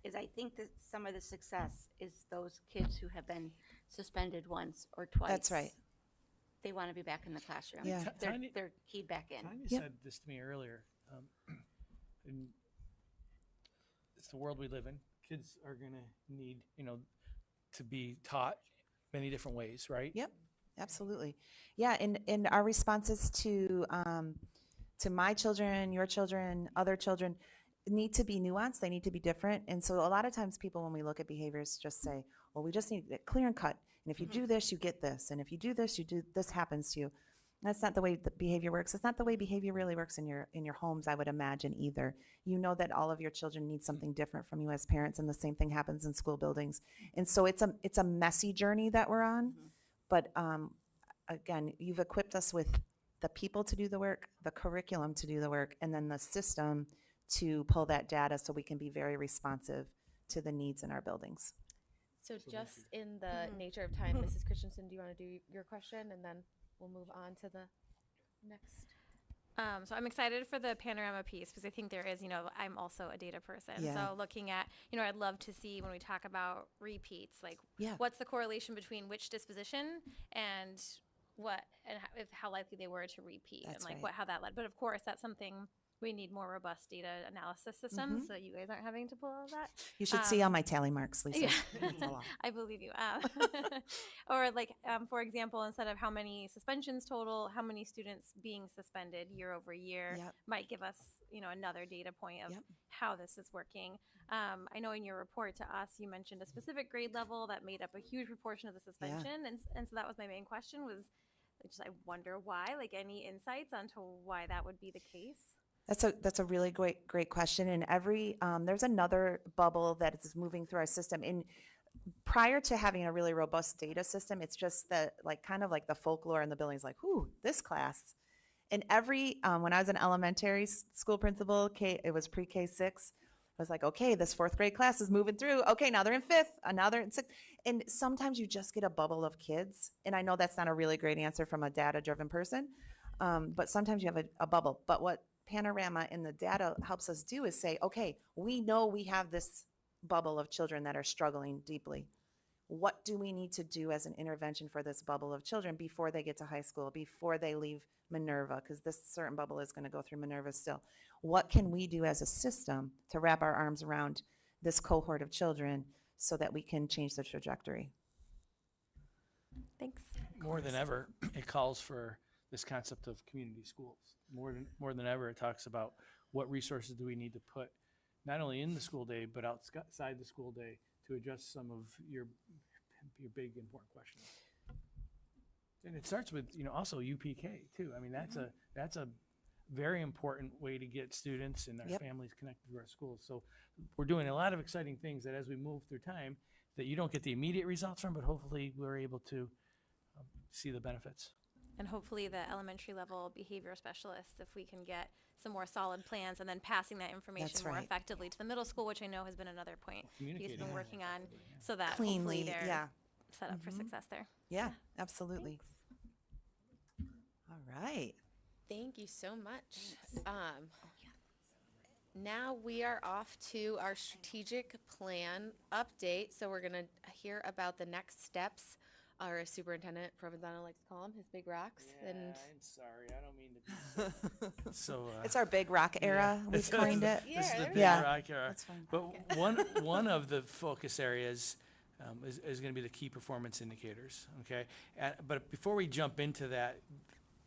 H: is I think that some of the success is those kids who have been suspended once or twice.
G: That's right.
H: They want to be back in the classroom.
G: Yeah.
H: They're keyed back in.
B: Tanya
G: Yep.
B: said this to me earlier. And it's the world we live in. Kids are going to need, to be taught many different ways, right?
G: Yep, absolutely. Yeah, and our responses to my children, your children, other children need to be nuanced. They need to be different. And so a lot of times people, when we look at behaviors, just say, well, we just need it clear and cut. And if you do this, you get this. And if you do this, this happens to you. That's not the way the behavior works. It's not the way behavior really works in your homes, I would imagine, either. You know that all of your children need something different from you as parents, and the same thing happens in school buildings. And so it's a messy journey that we're on. But again, you've equipped us with the people to do the work, the curriculum to do the work, and then the system to pull that data so we can be very responsive to the needs in our buildings.
A: So just in the nature of time, Mrs. Christensen, do you want to do your question, and then we'll move on to the next?
F: So I'm excited for the panorama piece because I think there is, I'm also a data person.
G: Yeah.
F: So looking at, I'd love to see when we talk about repeats, like
G: Yeah.
F: what's the correlation between which disposition and how likely they were to repeat
G: That's
F: and like
G: right.
F: how that led. But of course, that's something we need more robust data analysis systems so you guys aren't having to pull all of that.
G: You should see all my tally marks, Lisa.
F: Yeah.
G: It's a lot.
F: I believe you. Or like, for example, instead of how many suspensions total, how many students being suspended year over year
G: Yep.
F: might give us, another data point of
G: Yep.
F: how this is working. I know in your report to us, you mentioned a specific grade level that made up a huge proportion of the suspension. And so that was my main question was, I wonder why, like any insights onto why that would be the case?
G: That's a really great question. And there's another bubble that is moving through our system. And prior to having a really robust data system, it's just that kind of like the folklore in the building is like, whoo, this class. And when I was an elementary school principal, it was pre-K 6. I was like, okay, this 4th grade class is moving through. Okay, now they're in 5th, and now they're in 6th. And sometimes you just get a bubble of kids. And I know that's not a really great answer from a data-driven person, but sometimes you have a bubble. But what Panorama in the data helps us do is say, okay, we know we have this bubble of children that are struggling deeply. What do we need to do as an intervention for this bubble of children before they get to high school, before they leave Minerva, because this certain bubble is going to go through Minerva still. What can we do as a system to wrap our arms around this cohort of children so that we can change the trajectory?
F: Thanks.
B: More than ever, it calls for this concept of community schools. More than ever, it talks about what resources do we need to put not only in the school day, but outside the school day to address some of your big important questions. And it starts with, also UPK too. I mean, that's a very important way to get students and their
G: Yep.
B: families connected to our schools. So we're doing a lot of exciting things that as we move through time, that you don't get the immediate results from, but hopefully we're able to see the benefits.
F: And hopefully the elementary level behavior specialists, if we can get some more solid plans and then passing that information
G: That's
F: more
G: right.
F: effectively to the middle school, which I know has been another point you guys have been
B: Communicating.
F: working on, so that
G: Cleanly,
F: hopefully they're
G: yeah.
F: set up for success there.
G: Yeah, absolutely. All right.
A: Thank you so much. Now we are off to our strategic plan update. So we're going to hear about the next steps. Our superintendent, Provenzano likes to call them his big rocks. And
B: I'm sorry, I don't mean to. So
G: It's our big rock era.
B: yeah.
G: We've coined it.
B: This is the
A: Yeah,
B: big
G: Yeah.
B: rock era.
G: That's fine.
B: But one of the focus areas is going to be the key performance indicators. Okay, but before we jump into that,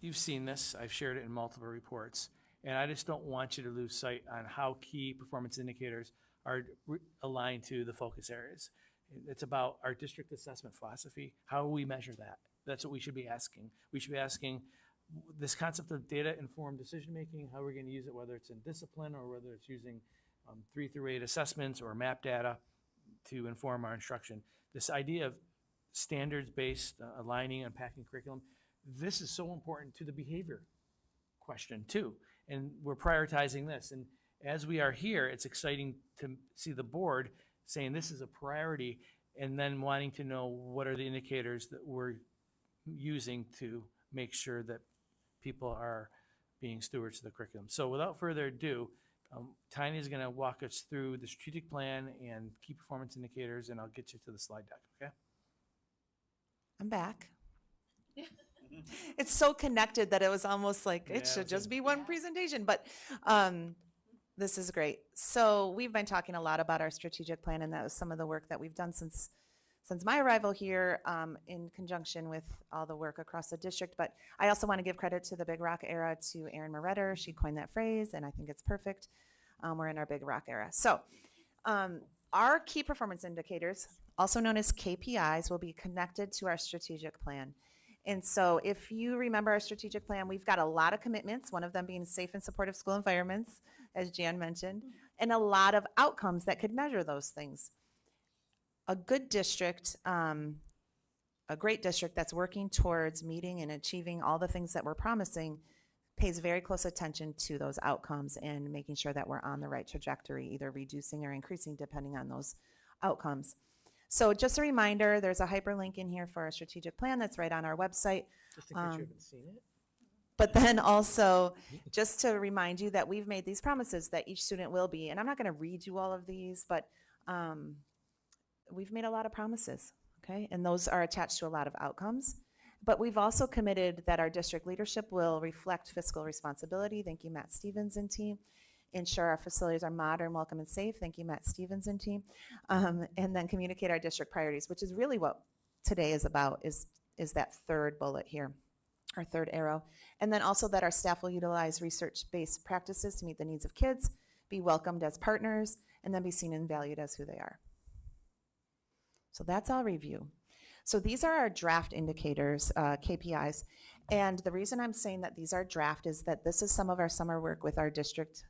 B: you've seen this. I've shared it in multiple reports, and I just don't want you to lose sight on how key performance indicators are aligned to the focus areas. It's about our district assessment philosophy. How we measure that. That's what we should be asking. We should be asking this concept of data-informed decision-making, how we're going to use it, whether it's in discipline or whether it's using 3 through 8 assessments or map data to inform our instruction. This idea of standards-based aligning and packing curriculum, this is so important to the behavior question too. And we're prioritizing this. And as we are here, it's exciting to see the board saying this is a priority and then wanting to know what are the indicators that we're using to make sure that people are being stewards of the curriculum. So without further ado, Tanya is going to walk us through the strategic plan and key performance indicators, and I'll get you to the slide deck, okay?
G: I'm back. It's so connected that it was almost like
B: Yeah,
G: it should
B: it's
G: just
B: a-
G: be one presentation, but this is great. So we've been talking a lot about our strategic plan, and that was some of the work that we've done since my arrival here, in conjunction with all the work across the district. But I also want to give credit to the Big Rock era, to Erin Moretter. She coined that phrase, and I think it's perfect. We're in our Big Rock era. So our key performance indicators, also known as KPIs, will be connected to our strategic plan. And so if you remember our strategic plan, we've got a lot of commitments, one of them being safe and supportive school environments, as Jan mentioned, and a lot of outcomes that could measure those things. A good district, a great district that's working towards meeting and achieving all the things that we're promising, pays very close attention to those outcomes and making sure that we're on the right trajectory, either reducing or increasing depending on those outcomes. So just a reminder, there's a hyperlink in here for our strategic plan that's right on our website.
B: Just in case you haven't seen it.
G: But then also, just to remind you that we've made these promises that each student will be, and I'm not going to read you all of these, but we've made a lot of promises, okay? And those are attached to a lot of outcomes. But we've also committed that our district leadership will reflect fiscal responsibility. Thank you, Matt Stevens and team. Ensure our facilities are modern, welcome, and safe. Thank you, Matt Stevens and team. And then communicate our district priorities, which is really what today is about, is that third bullet here, our third arrow. And then also that our staff will utilize research-based practices to meet the needs of kids, be welcomed as partners, and then be seen and valued as who they are. So that's all review. So these are our draft indicators, KPIs. And the reason I'm saying that these are draft is that this is some of our summer work with our district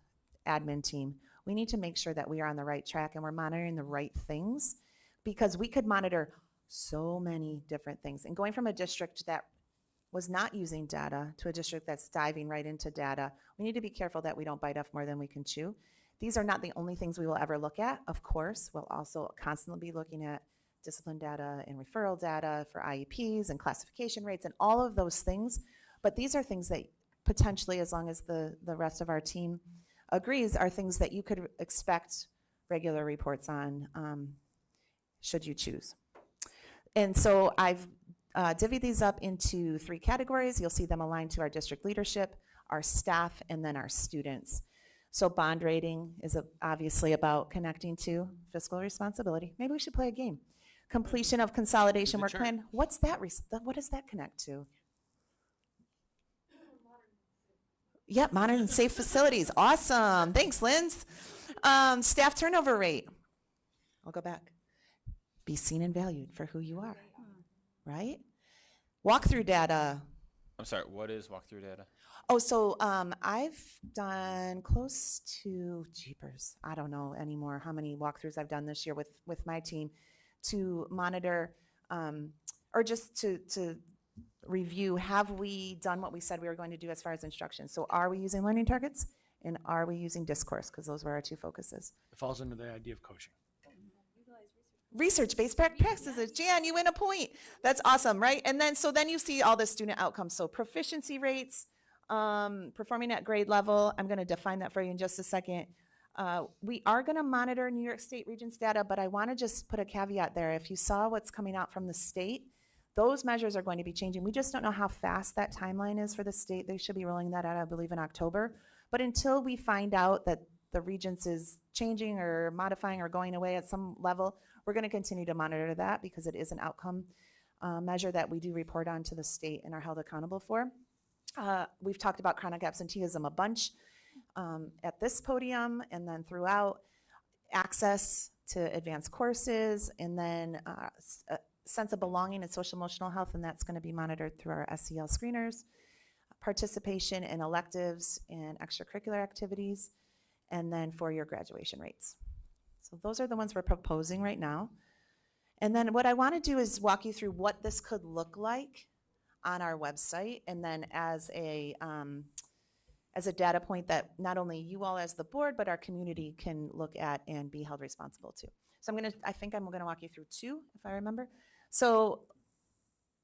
G: admin team. We need to make sure that we are on the right track and we're monitoring the right things, because we could monitor so many different things. And going from a district that was not using data to a district that's diving right into data, we need to be careful that we don't bite off more than we can chew. These are not the only things we will ever look at. Of course, we'll also constantly be looking at discipline data and referral data for IEPs and classification rates and all of those things. But these are things that potentially, as long as the rest of our team agrees, are things that you could expect regular reports on, should you choose. And so I've divvied these up into 3 categories. You'll see them aligned to our district leadership, our staff, and then our students. So bond rating is obviously about connecting to fiscal responsibility. Maybe we should play a game. Completion of consolidation work plan. What's that? What does that connect to? Yep, modern and safe facilities. Awesome. Thanks, Linz. Staff turnover rate. I'll go back. Be seen and valued for who you are, right? Walkthrough data.
D: I'm sorry, what is walkthrough data?
G: Oh, so I've done close to, jeepers, I don't know anymore how many walkthroughs I've done this year with my team to monitor, or just to review, have we done what we said we were going to do as far as instruction? So are we using learning targets, and are we using discourse? Because those were our 2 focuses.
B: It falls under the idea of coaching.
G: Research-based practices. Jan, you win a point. That's awesome, right? And then, so then you see all the student outcomes. So proficiency rates, performing at grade level. I'm going to define that for you in just a second. We are going to monitor New York State Regents data, but I want to just put a caveat there. If you saw what's coming out from the state, those measures are going to be changing. We just don't know how fast that timeline is for the state. They should be rolling that out, I believe, in October. But until we find out that the Regents is changing or modifying or going away at some level, we're going to continue to monitor that, because it is an outcome measure that we do report on to the state and are held accountable for. We've talked about chronic absenteeism a bunch at this podium, and then throughout, access to advanced courses, and then a sense of belonging and social emotional health, and that's going to be monitored through our SEL screeners. Participation in electives and extracurricular activities, and then 4-year graduation rates. So those are the ones we're proposing right now. And then what I want to do is walk you through what this could look like on our website, and then as a as a data point that not only you all as the board, but our community can look at and be held responsible to. So I think I'm gonna walk you through two, if I remember. So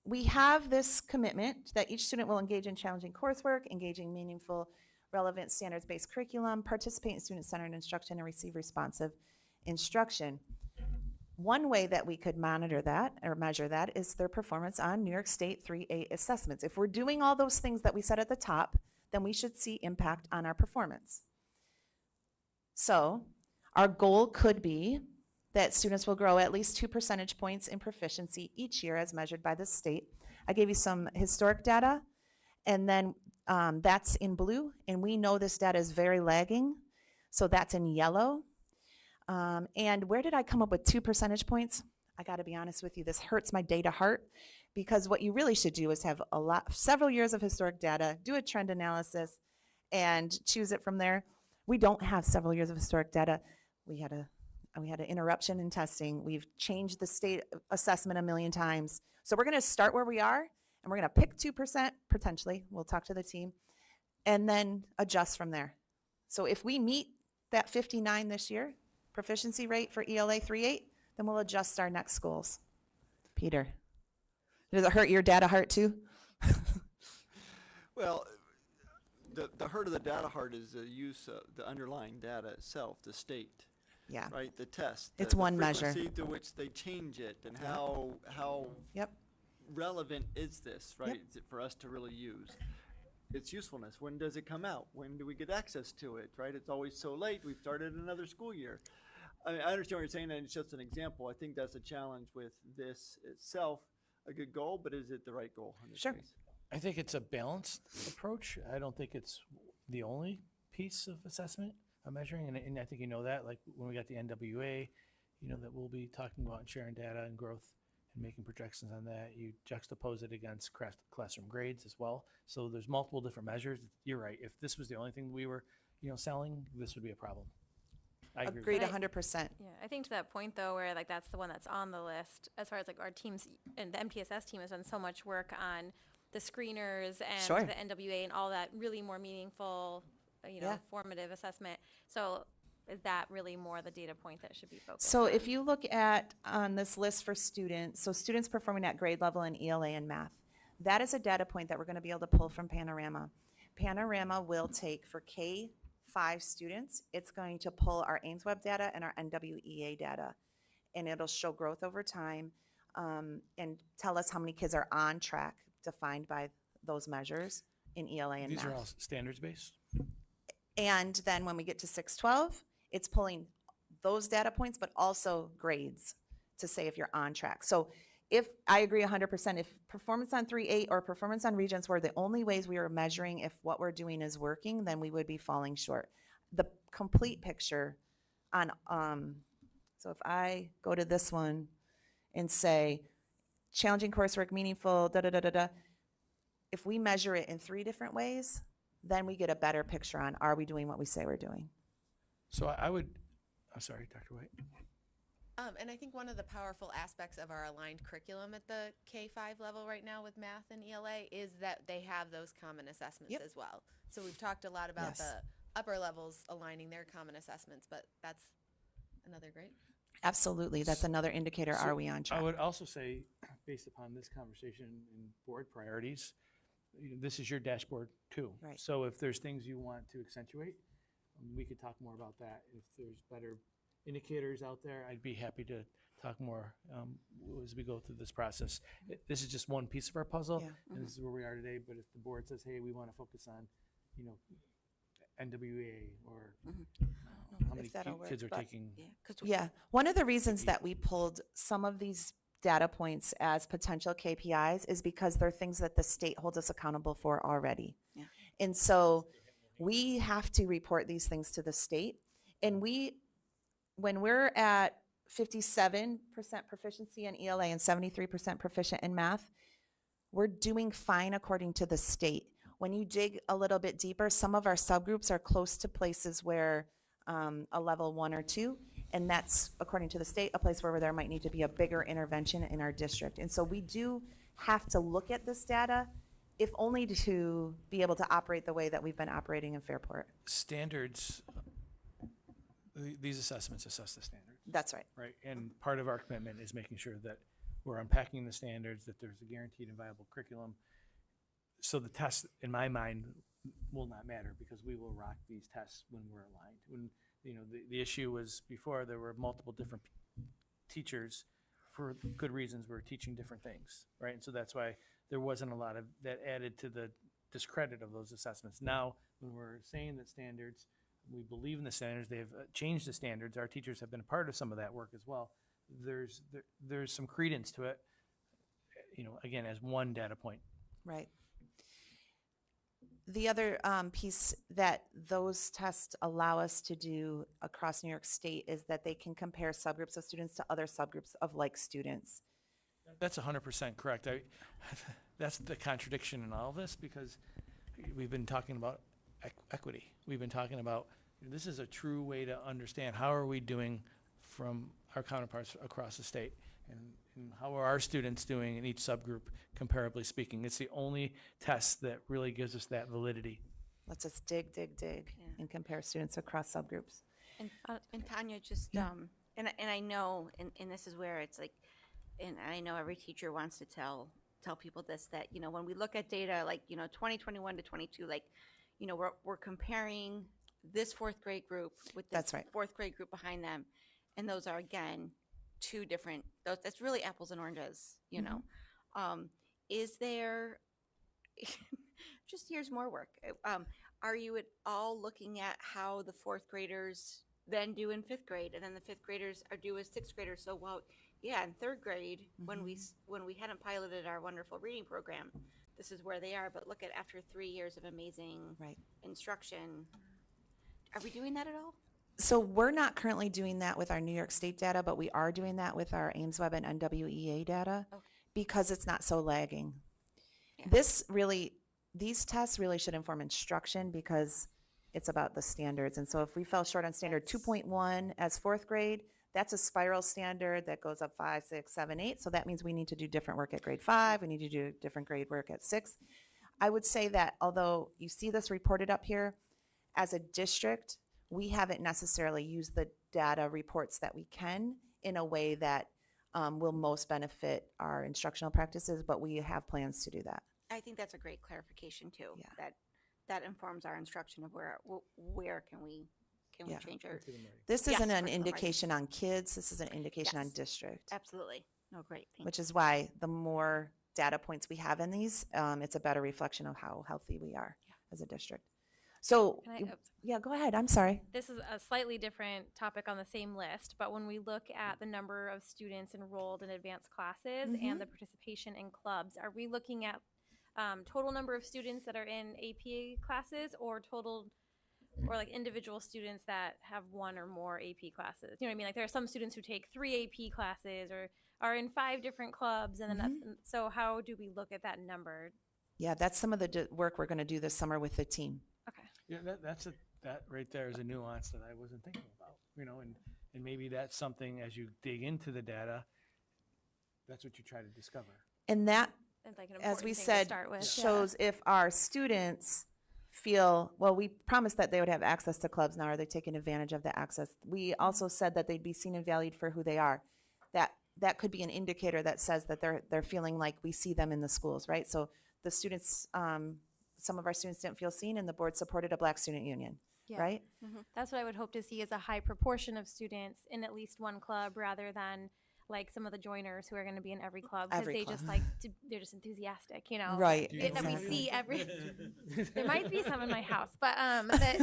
G: we have this commitment that each student will engage in challenging coursework, engaging meaningful, relevant, standards-based curriculum, participate in student-centered instruction, and receive responsive instruction. One way that we could monitor that or measure that is their performance on New York State 3A assessments. If we're doing all those things that we said at the top, then we should see impact on our performance. So our goal could be that students will grow at least 2 percentage points in proficiency each year as measured by the state. I gave you some historic data, and then that's in blue, and we know this data is very lagging, so that's in yellow. And where did I come up with 2 percentage points? I gotta be honest with you, this hurts my data heart, because what you really should do is have several years of historic data, do a trend analysis, and choose it from there. We don't have several years of historic data. We had an interruption in testing. We've changed the state assessment a million times. So we're gonna start where we are, and we're gonna pick 2% potentially, we'll talk to the team, and then adjust from there. So if we meet that 59 this year, proficiency rate for ELA 3.8, then we'll adjust our next goals. Peter, does it hurt your data heart too?
E: Well, the hurt of the data heart is the use of the underlying data itself, the state,
G: Yeah,
E: right? The test.
G: It's
E: the
G: one measure.
E: frequency to which they change it, and how
G: yep,
E: relevant is this, right?
G: Yep.
E: Is it for us to really use? Its usefulness. When does it come out? When do we get access to it, right? It's always so late. We've started another school year. I mean, I understand what you're saying, and it's just an example. I think that's a challenge with this itself. A good goal, but is it the right goal in this
G: Sure.
E: case?
B: I think it's a balanced approach. I don't think it's the only piece of assessment of measuring, and I think you know that. Like when we got the NWA, you know that we'll be talking about and sharing data and growth and making projections on that. You juxtapose it against classroom grades as well. So there's multiple different measures. You're right. If this was the only thing we were, selling, this would be a problem. I agree.
G: agreed
F: Right.
G: 100%.
F: Yeah, I think to that point though, where like that's the one that's on the list, as far as like our teams and the MTSS team has done so much work on the screeners and
G: Sure.
F: the NWA and all that really more meaningful,
G: Yeah.
F: formative assessment. So is that really more the data point that should be focused
G: So
F: on?
G: if you look at on this list for students, so students performing at grade level in ELA and math, that is a data point that we're going to be able to pull from Panorama. Panorama will take for K-5 students, it's going to pull our Ames Web data and our NWEA data, and it'll show growth over time and tell us how many kids are on track defined by those measures in ELA and
B: These
G: math.
B: are all standards based.
G: And then when we get to 612, it's pulling those data points, but also grades to say if you're on track. So if I agree 100%, if performance on 3.8 or performance on Regents were the only ways we were measuring if what we're doing is working, then we would be falling short. The complete picture on, so if I go to this one and say, challenging coursework, meaningful, if we measure it in 3 different ways, then we get a better picture on, are we doing what we say we're doing?
B: So I would, I'm sorry, Dr. White.
A: And I think one of the powerful aspects of our aligned curriculum at the K-5 level right now with math and ELA is that they have those common assessments
G: Yep.
A: as well. So we've talked a lot about
G: Yes.
A: the upper levels aligning their common assessments, but that's another great.
G: Absolutely, that's another indicator,
B: So
G: are we on
B: I
G: track?
B: would also say, based upon this conversation and board priorities, this is your dashboard too.
G: Right.
B: So if there's things you want to accentuate, we could talk more about that. If there's better indicators out there, I'd be happy to talk more as we go through this process. This is just one piece of our puzzle,
G: Yeah.
B: and this is where we are today. But if the board says, hey, we want to focus on, NWA or how many
G: that'll work,
B: kids are
G: but-
B: taking.
H: Yeah, 'cause
G: Yeah, one of the reasons that we pulled some of these data points as potential KPIs is because they're things that the state holds us accountable for already.
H: Yeah.
G: And so we have to report these things to the state. And when we're at 57% proficiency in ELA and 73% proficient in math, we're doing fine according to the state. When you dig a little bit deeper, some of our subgroups are close to places where a level 1 or 2, and that's, according to the state, a place where there might need to be a bigger intervention in our district. And so we do have to look at this data if only to be able to operate the way that we've been operating in Fairport.
B: Standards, these assessments assess the standards,
G: That's right.
B: right? And part of our commitment is making sure that we're unpacking the standards, that there's a guaranteed and viable curriculum. So the test, in my mind, will not matter because we will rock these tests when we're aligned. When, the issue was before there were multiple different teachers for good reasons were teaching different things, right? And so that's why there wasn't a lot of that added to the discredit of those assessments. Now, when we're saying that standards, we believe in the standards, they've changed the standards. Our teachers have been a part of some of that work as well. There's some credence to it, again, as one data point.
G: Right. The other piece that those tests allow us to do across New York State is that they can compare subgroups of students to other subgroups of like students.
B: That's 100% correct. That's the contradiction in all of this because we've been talking about equity. We've been talking about this is a true way to understand how are we doing from our counterparts across the state and how are our students doing in each subgroup, comparably speaking. It's the only test that really gives us that validity.
G: Lets us dig, and compare students across subgroups.
H: And Tanya, just and I know, and this is where it's like, and I know every teacher wants to tell people this, that when we look at data like 2021 to 22, like we're comparing this fourth grade group with this
G: That's right.
H: fourth grade group behind them, and those are again two different. That's really apples and oranges. Is there just here's more work. Are you at all looking at how the fourth graders then do in fifth grade, and then the fifth graders are due as sixth graders? So in third grade, when we hadn't piloted our wonderful reading program, this is where they are. But look at after 3 years of amazing instruction, are we doing that at all?
G: So we're not currently doing that with our New York State data, but we are doing that with our Ames Web and NWEA data because it's not so lagging. Yeah. These tests really should inform instruction because it's about the standards. And so if we fell short on standard 2.1 as fourth grade, that's a spiral standard that goes up 5, 6, 7, 8. So that means we need to do different work at grade 5. We need to do different grade work at 6. I would say that although you see this reported up here, as a district, we haven't necessarily used the data reports that we can in a way that will most benefit our instructional practices, but we have plans to do that.
H: I think that's a great clarification too.
G: Yeah.
H: That informs our instruction of where can we change our.
G: This
H: Yes,
G: isn't an
H: curriculum
G: indication on kids. This is an indication on district.
H: Absolutely. No, great. Thank
G: Which is why the more data points we have in these, it's a better reflection of how healthy we are as a district. So, yeah, go ahead. I'm sorry.
F: This is a slightly different topic on the same list, but when we look at the number of students enrolled in advanced classes and the participation in clubs, are we looking at total number of students that are in APA classes or like individual students that have one or more AP classes? You know what I mean? Like there are some students who take 3 AP classes or are in 5 different clubs, and then so how do we look at that number?
G: Yeah, that's some of the work we're going to do this summer with the team.
F: Okay.
B: Yeah, that right there is a nuance that I wasn't thinking about, and maybe that's something as you dig into the data, that's what you try to discover.
G: And that,
F: Like an
G: as we
F: important thing to
G: said,
F: start with.
G: shows if our students feel, well, we promised that they would have access to clubs. Now, are they taking advantage of the access? We also said that they'd be seen and valued for who they are. That could be an indicator that says that they're feeling like we see them in the schools, right? So the students, some of our students didn't feel seen, and the board supported a Black student union, right?
F: That's what I would hope to see, is a high proportion of students in at least one club rather than like some of the joiners who are going to be in every club because they just they're just enthusiastic,
G: Right.
F: That we see every. There might be some in my house, but that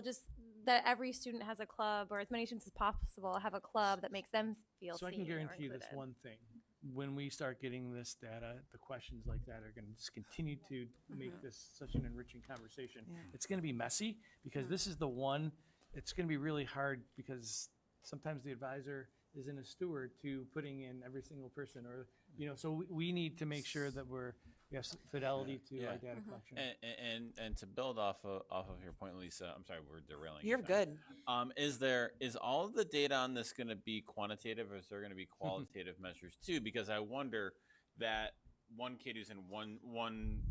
F: just that every student has a club, or as many students as possible have a club that makes them feel
B: So I
F: seen
B: can
F: or
B: guarantee you this
F: included.
B: one thing. When we start getting this data, the questions like that are going to just continue to make this such an enriching conversation.
G: Yeah.
B: It's going to be messy because this is the one, it's going to be really hard because sometimes the advisor isn't a steward to putting in every single person, or, so we need to make sure that we have fidelity to our data collection.
D: And to build off of your point, Lisa, I'm sorry, we're derailing.
G: You're good.
D: Is all of the data on this going to be quantitative, or is there going to be qualitative measures too? Because I wonder that one kid who's in one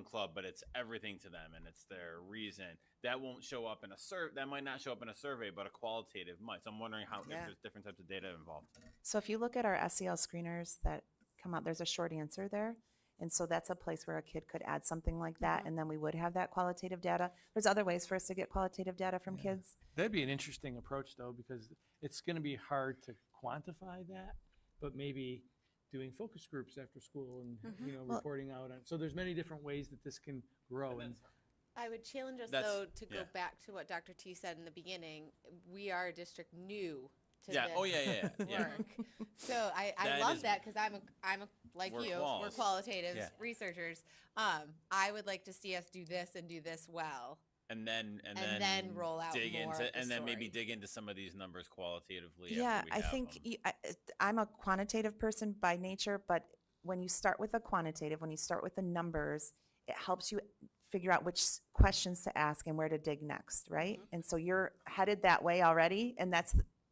D: club, but it's everything to them and it's their reason. That won't show up in a survey. That might not show up in a survey, but a qualitative might. So I'm wondering how if there's different types of data involved.
G: So if you look at our SEL screeners that come out, there's a short answer there. And so that's a place where a kid could add something like that, and then we would have that qualitative data. There's other ways for us to get qualitative data from kids.
B: That'd be an interesting approach, though, because it's going to be hard to quantify that, but maybe doing focus groups after school and reporting out on. So there's many different ways that this can grow. And
A: I would challenge us,
D: That's-
A: though, to go
D: yeah.
A: back to what Dr. T said in the beginning. We are a district new to
D: Yeah.
A: this
D: Oh yeah.
A: work. So I
D: That
A: love
D: is-
A: that because I'm a like
D: We're
A: you,
D: quals.
A: we're qualitative
D: Yeah.
A: researchers. I would like to see us do this and do this well.
D: And then
A: then roll out
D: dig
A: more
D: into
A: of the
D: and then maybe
A: story.
D: dig into some of these numbers qualitatively.
G: Yeah,
D: after we
G: I
D: have
G: think
D: them.
G: I'm a quantitative person by nature, but when you start with a quantitative, when you start with the numbers, it helps you figure out which questions to ask and where to dig next, right? And so you're headed that way already, and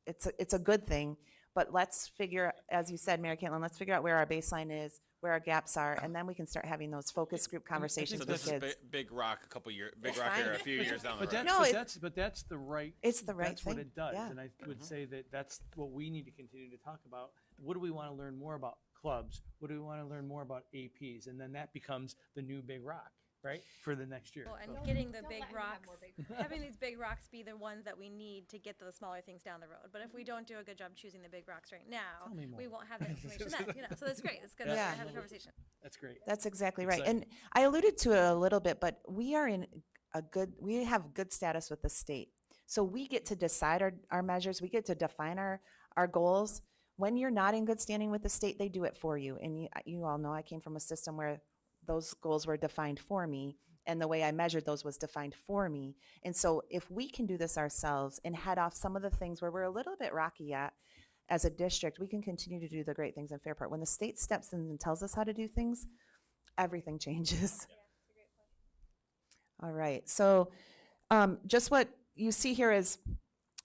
G: it's a good thing. But let's figure, as you said, Mary Caitlin, let's figure out where our baseline is, where our gaps are, and then we can start having those focus group conversations
D: So
G: with
D: this is
G: kids.
D: big rock a couple years, big
G: It's
D: rock
G: fine.
D: here a few years down the
B: But
D: road.
G: No,
B: but that's the right.
G: It's the right
B: That's what
G: thing,
B: it does,
G: yeah.
B: and I would say that that's what we need to continue to talk about. What do we want to learn more about clubs? What do we want to learn more about APs? And then that becomes the new big rock, right, for the next year.
F: Well, and
B: So-
F: getting the
A: Don't
F: big
A: let him have
F: rocks,
A: more big
F: having these big rocks be the ones that we need to get those smaller things down the road. But if we don't do a good job choosing the big rocks right now,
B: Tell me more.
F: we won't have the information then. So that's great. It's good
G: Yeah.
F: to have a conversation.
B: That's great.
G: That's exactly right.
B: Exciting.
G: And I alluded to it a little bit, but we have good status with the state. So we get to decide our measures. We get to define our goals. When you're not in good standing with the state, they do it for you. And you all know I came from a system where those goals were defined for me, and the way I measured those was defined for me. And so if we can do this ourselves and head off some of the things where we're a little bit rocky at as a district, we can continue to do the great things in Fairport. When the state steps in and tells us how to do things, everything changes. All right. So just what you see here is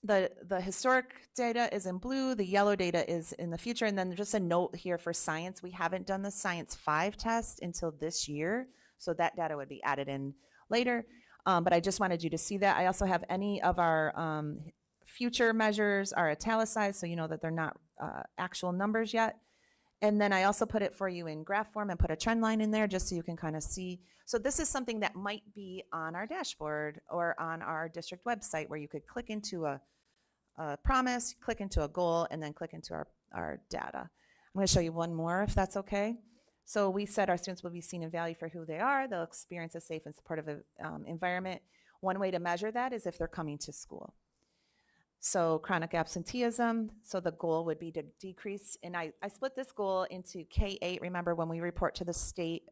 G: the historic data is in blue, the yellow data is in the future, and then just a note here for science. We haven't done the Science 5 test until this year, so that data would be added in later. But I just wanted you to see that. I also have any of our future measures are italicized, so you know that they're not actual numbers yet. And then I also put it for you in graph form and put a trend line in there just so you can kind of see. So this is something that might be on our dashboard or on our district website where you could click into a promise, click into a goal, and then click into our data. I'm going to show you one more if that's okay. So we said our students will be seen and valued for who they are. They'll experience a safe and supportive environment. One way to measure that is if they're coming to school. So chronic absenteeism, so the goal would be to decrease, and I split this goal into K8. Remember when we report to the state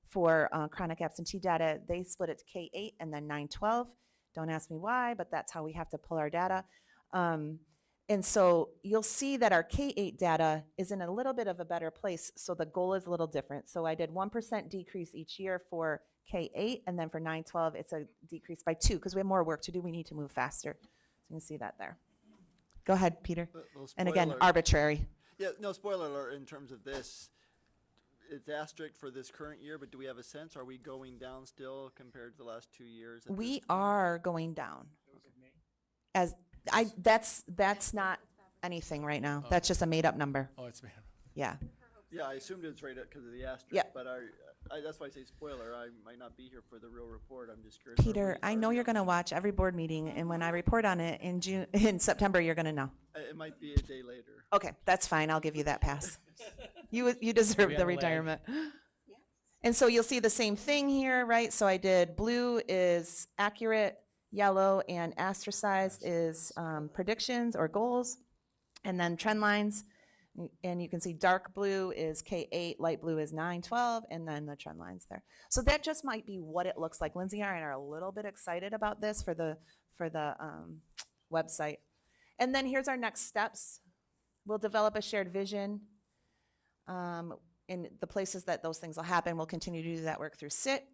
G: for chronic absentee data, they split it to K8 and then 912. Don't ask me why, but that's how we have to pull our data. And so you'll see that our K8 data is in a little bit of a better place, so the goal is a little different. So I did 1% decrease each year for K8, and then for 912, it's a decrease by 2, because we have more work to do. We need to move faster. So you can see that there. Go ahead, Peter.
E: Little
G: And again,
E: spoiler.
G: arbitrary.
E: Yeah, no, spoiler alert in terms of this. It's asterisk for this current year, but do we have a sense? Are we going down still compared to the last 2 years? at
G: We
E: this-
G: are going down. That's not anything right now. That's just a made up number.
B: Oh, it's man.
G: Yeah.
E: Yeah, I assumed it's right because of the asterisk.
G: Yeah.
E: But that's why I say spoiler. I might not be here for the real report. I'm just curious.
G: Peter, I know you're going to watch every board meeting, and when I report on it in September, you're going to know.
E: It might be a day later.
G: Okay, that's fine. I'll give you that pass. You deserve
B: We
G: the
B: have a lag.
G: retirement. And so you'll see the same thing here, right? So I did blue is accurate, yellow and ostracized is predictions or goals, and then trend lines. And you can see dark blue is K8, light blue is 912, and then the trend lines there. So that just might be what it looks like. Lindsay and I are a little bit excited about this for the website. And then here's our next steps. We'll develop a shared vision in the places that those things will happen. We'll continue to do that work through SIT.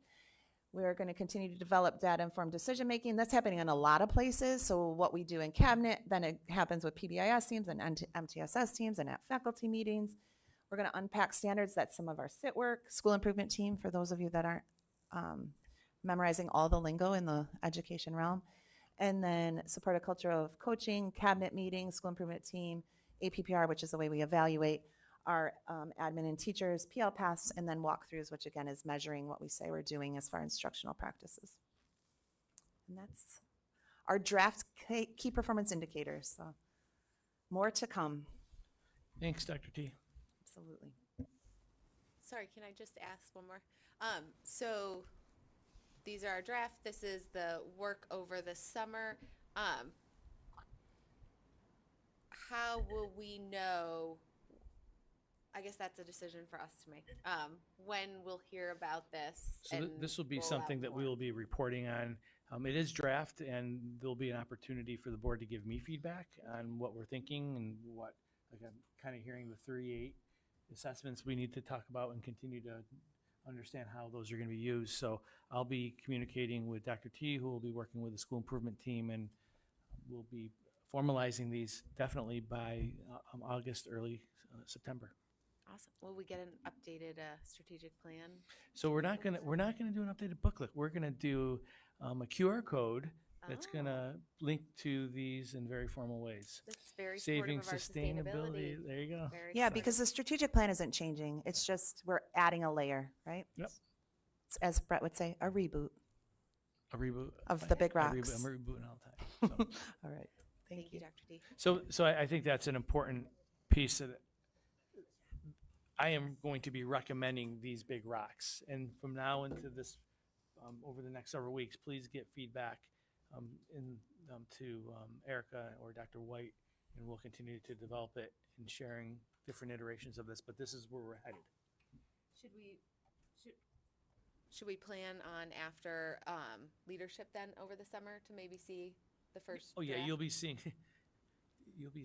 G: We're going to continue to develop data-informed decision-making. That's happening in a lot of places. So what we do in cabinet, then it happens with PBIS teams and MTSS teams and at faculty meetings. We're going to unpack standards. That's some of our sit work, school improvement team, for those of you that aren't memorizing all the lingo in the education realm. And then support a culture of coaching, cabinet meetings, school improvement team, APPR, which is the way we evaluate our admin and teachers, PL paths, and then walkthroughs, which again is measuring what we say we're doing as far as instructional practices. And that's our draft key performance indicators. So more to come.
B: Thanks, Dr. T.
G: Absolutely.
A: Sorry, can I just ask one more? So these are our draft. This is the work over the summer. How will we know? I guess that's a decision for us to make. When we'll hear about this.
B: So
A: and
B: this will be
A: roll
B: something
A: out
B: that we
A: more.
B: will be reporting on. It is draft, and there'll be an opportunity for the board to give me feedback on what we're thinking and what, like I'm kind of hearing the 3-8 assessments we need to talk about and continue to understand how those are going to be used. So I'll be communicating with Dr. T, who will be working with the school improvement team, and we'll be formalizing these definitely by August, early September.
A: Awesome. Will we get an updated strategic plan?
B: So we're not gonna do an updated booklet. We're gonna do a QR code that's gonna link to these in very formal ways.
A: That's very
B: Saving
A: supportive of our sustainability.
B: There you go.
A: Very
G: Yeah,
A: exciting.
G: because the strategic plan isn't changing. It's just we're adding a layer, right?
B: Yep.
G: It's, as Brett would say, a reboot.
B: A reboot
G: Of the big rocks.
B: I'm rebooting all the time. So.
G: All right.
A: Thank you, Dr. D.
B: So I think that's an important piece of it. I am going to be recommending these big rocks, and from now into this, over the next several weeks, please get feedback to Erica or Dr. White, and we'll continue to develop it and sharing different iterations of this. But this is where we're headed.
A: Should we plan on after leadership then over the summer to maybe see the first?
B: Oh yeah,
A: draft?
B: you'll be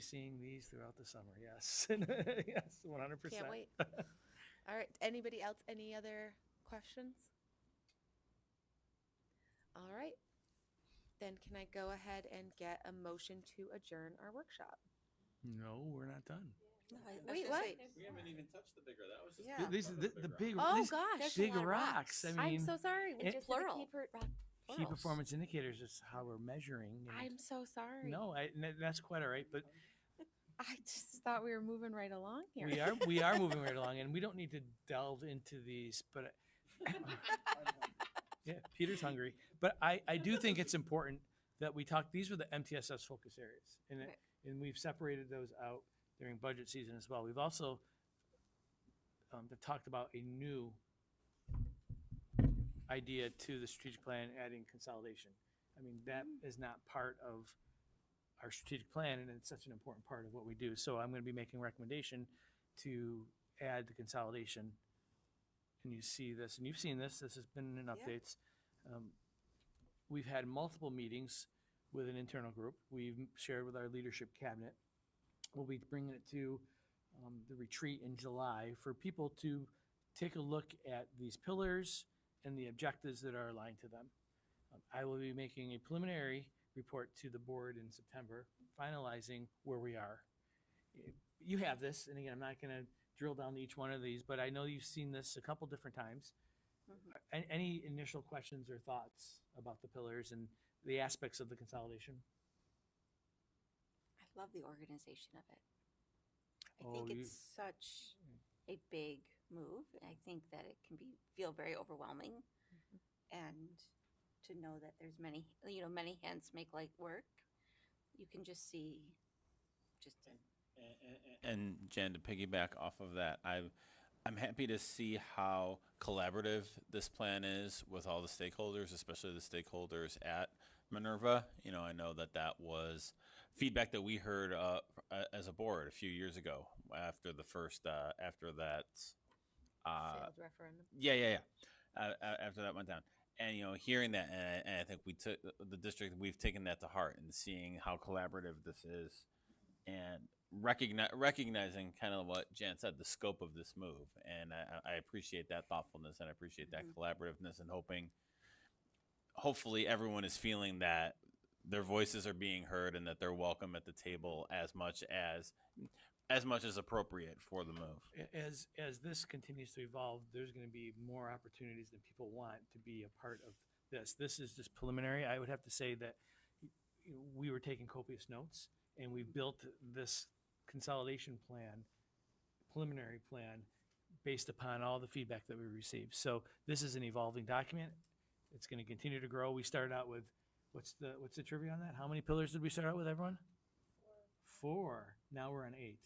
B: seeing these throughout the summer. Yes, yes, 100%.
A: Can't wait. All right. Anybody else? Any other questions? All right. Then can I go ahead and get a motion to adjourn our workshop?
B: No, we're not done.
A: Wait, what?
D: We haven't even touched the bigger. That was just
G: Yeah.
B: These the big
A: Oh
B: these
A: gosh.
H: There's a
B: big
H: lot of
B: rocks. I
A: I'm
B: mean,
A: so sorry. We
B: it-
A: just did the
H: Plural.
B: key
H: plurals.
B: performance indicators is how we're measuring. And
A: I'm so sorry.
B: no, that's quite all right. But
A: I just thought we were moving right along here.
B: we are moving right along, and we don't need to delve into these. But yeah, Peter's hungry. But I do think it's important that we talk. These were the MTSS focus areas, and
A: Okay.
B: and we've separated those out during budget season as well. We've also talked about a new idea to the strategic plan, adding consolidation. I mean, that is not part of our strategic plan, and it's such an important part of what we do. So I'm going to be making a recommendation to add the consolidation. And you see this, and you've seen this. This has been in updates. We've had multiple meetings with an internal group. We've shared with our leadership cabinet. We'll be bringing it to the retreat in July for people to take a look at these pillars and the objectives that are aligned to them. I will be making a preliminary report to the board in September, finalizing where we are. You have this, and again, I'm not going to drill down to each one of these, but I know you've seen this a couple different times. Any initial questions or thoughts about the pillars and the aspects of the consolidation?
H: I love the organization of it. I
B: Oh,
H: think
B: you-
H: it's such a big move. I think that it can feel very overwhelming, and to know that there's many hands make light work. You can just see,
D: And Jen, to piggyback off of that, I'm happy to see how collaborative this plan is with all the stakeholders, especially the stakeholders at Minerva. You know, I know that was feedback that we heard as a board a few years ago after the first after that.
A: Failed referendum.
D: Yeah. After that went down, and hearing that, and I think we took the district. We've taken that to heart, and seeing how collaborative this is, and recognizing kind of what Jan said, the scope of this move, and I appreciate that thoughtfulness, and I appreciate that collaborativeness, and hopefully everyone is feeling that their voices are being heard and that they're welcome at the table as much as. as much as appropriate for the move.
B: As this continues to evolve, there's going to be more opportunities that people want to be a part of this. This is just preliminary. I would have to say that we were taking copious notes, and we built this consolidation plan, preliminary plan, based upon all the feedback that we received. So this is an evolving document. It's going to continue to grow. We started out with, what's the trivia on that? How many pillars did we start out with, everyone? Four. Now we're on 8,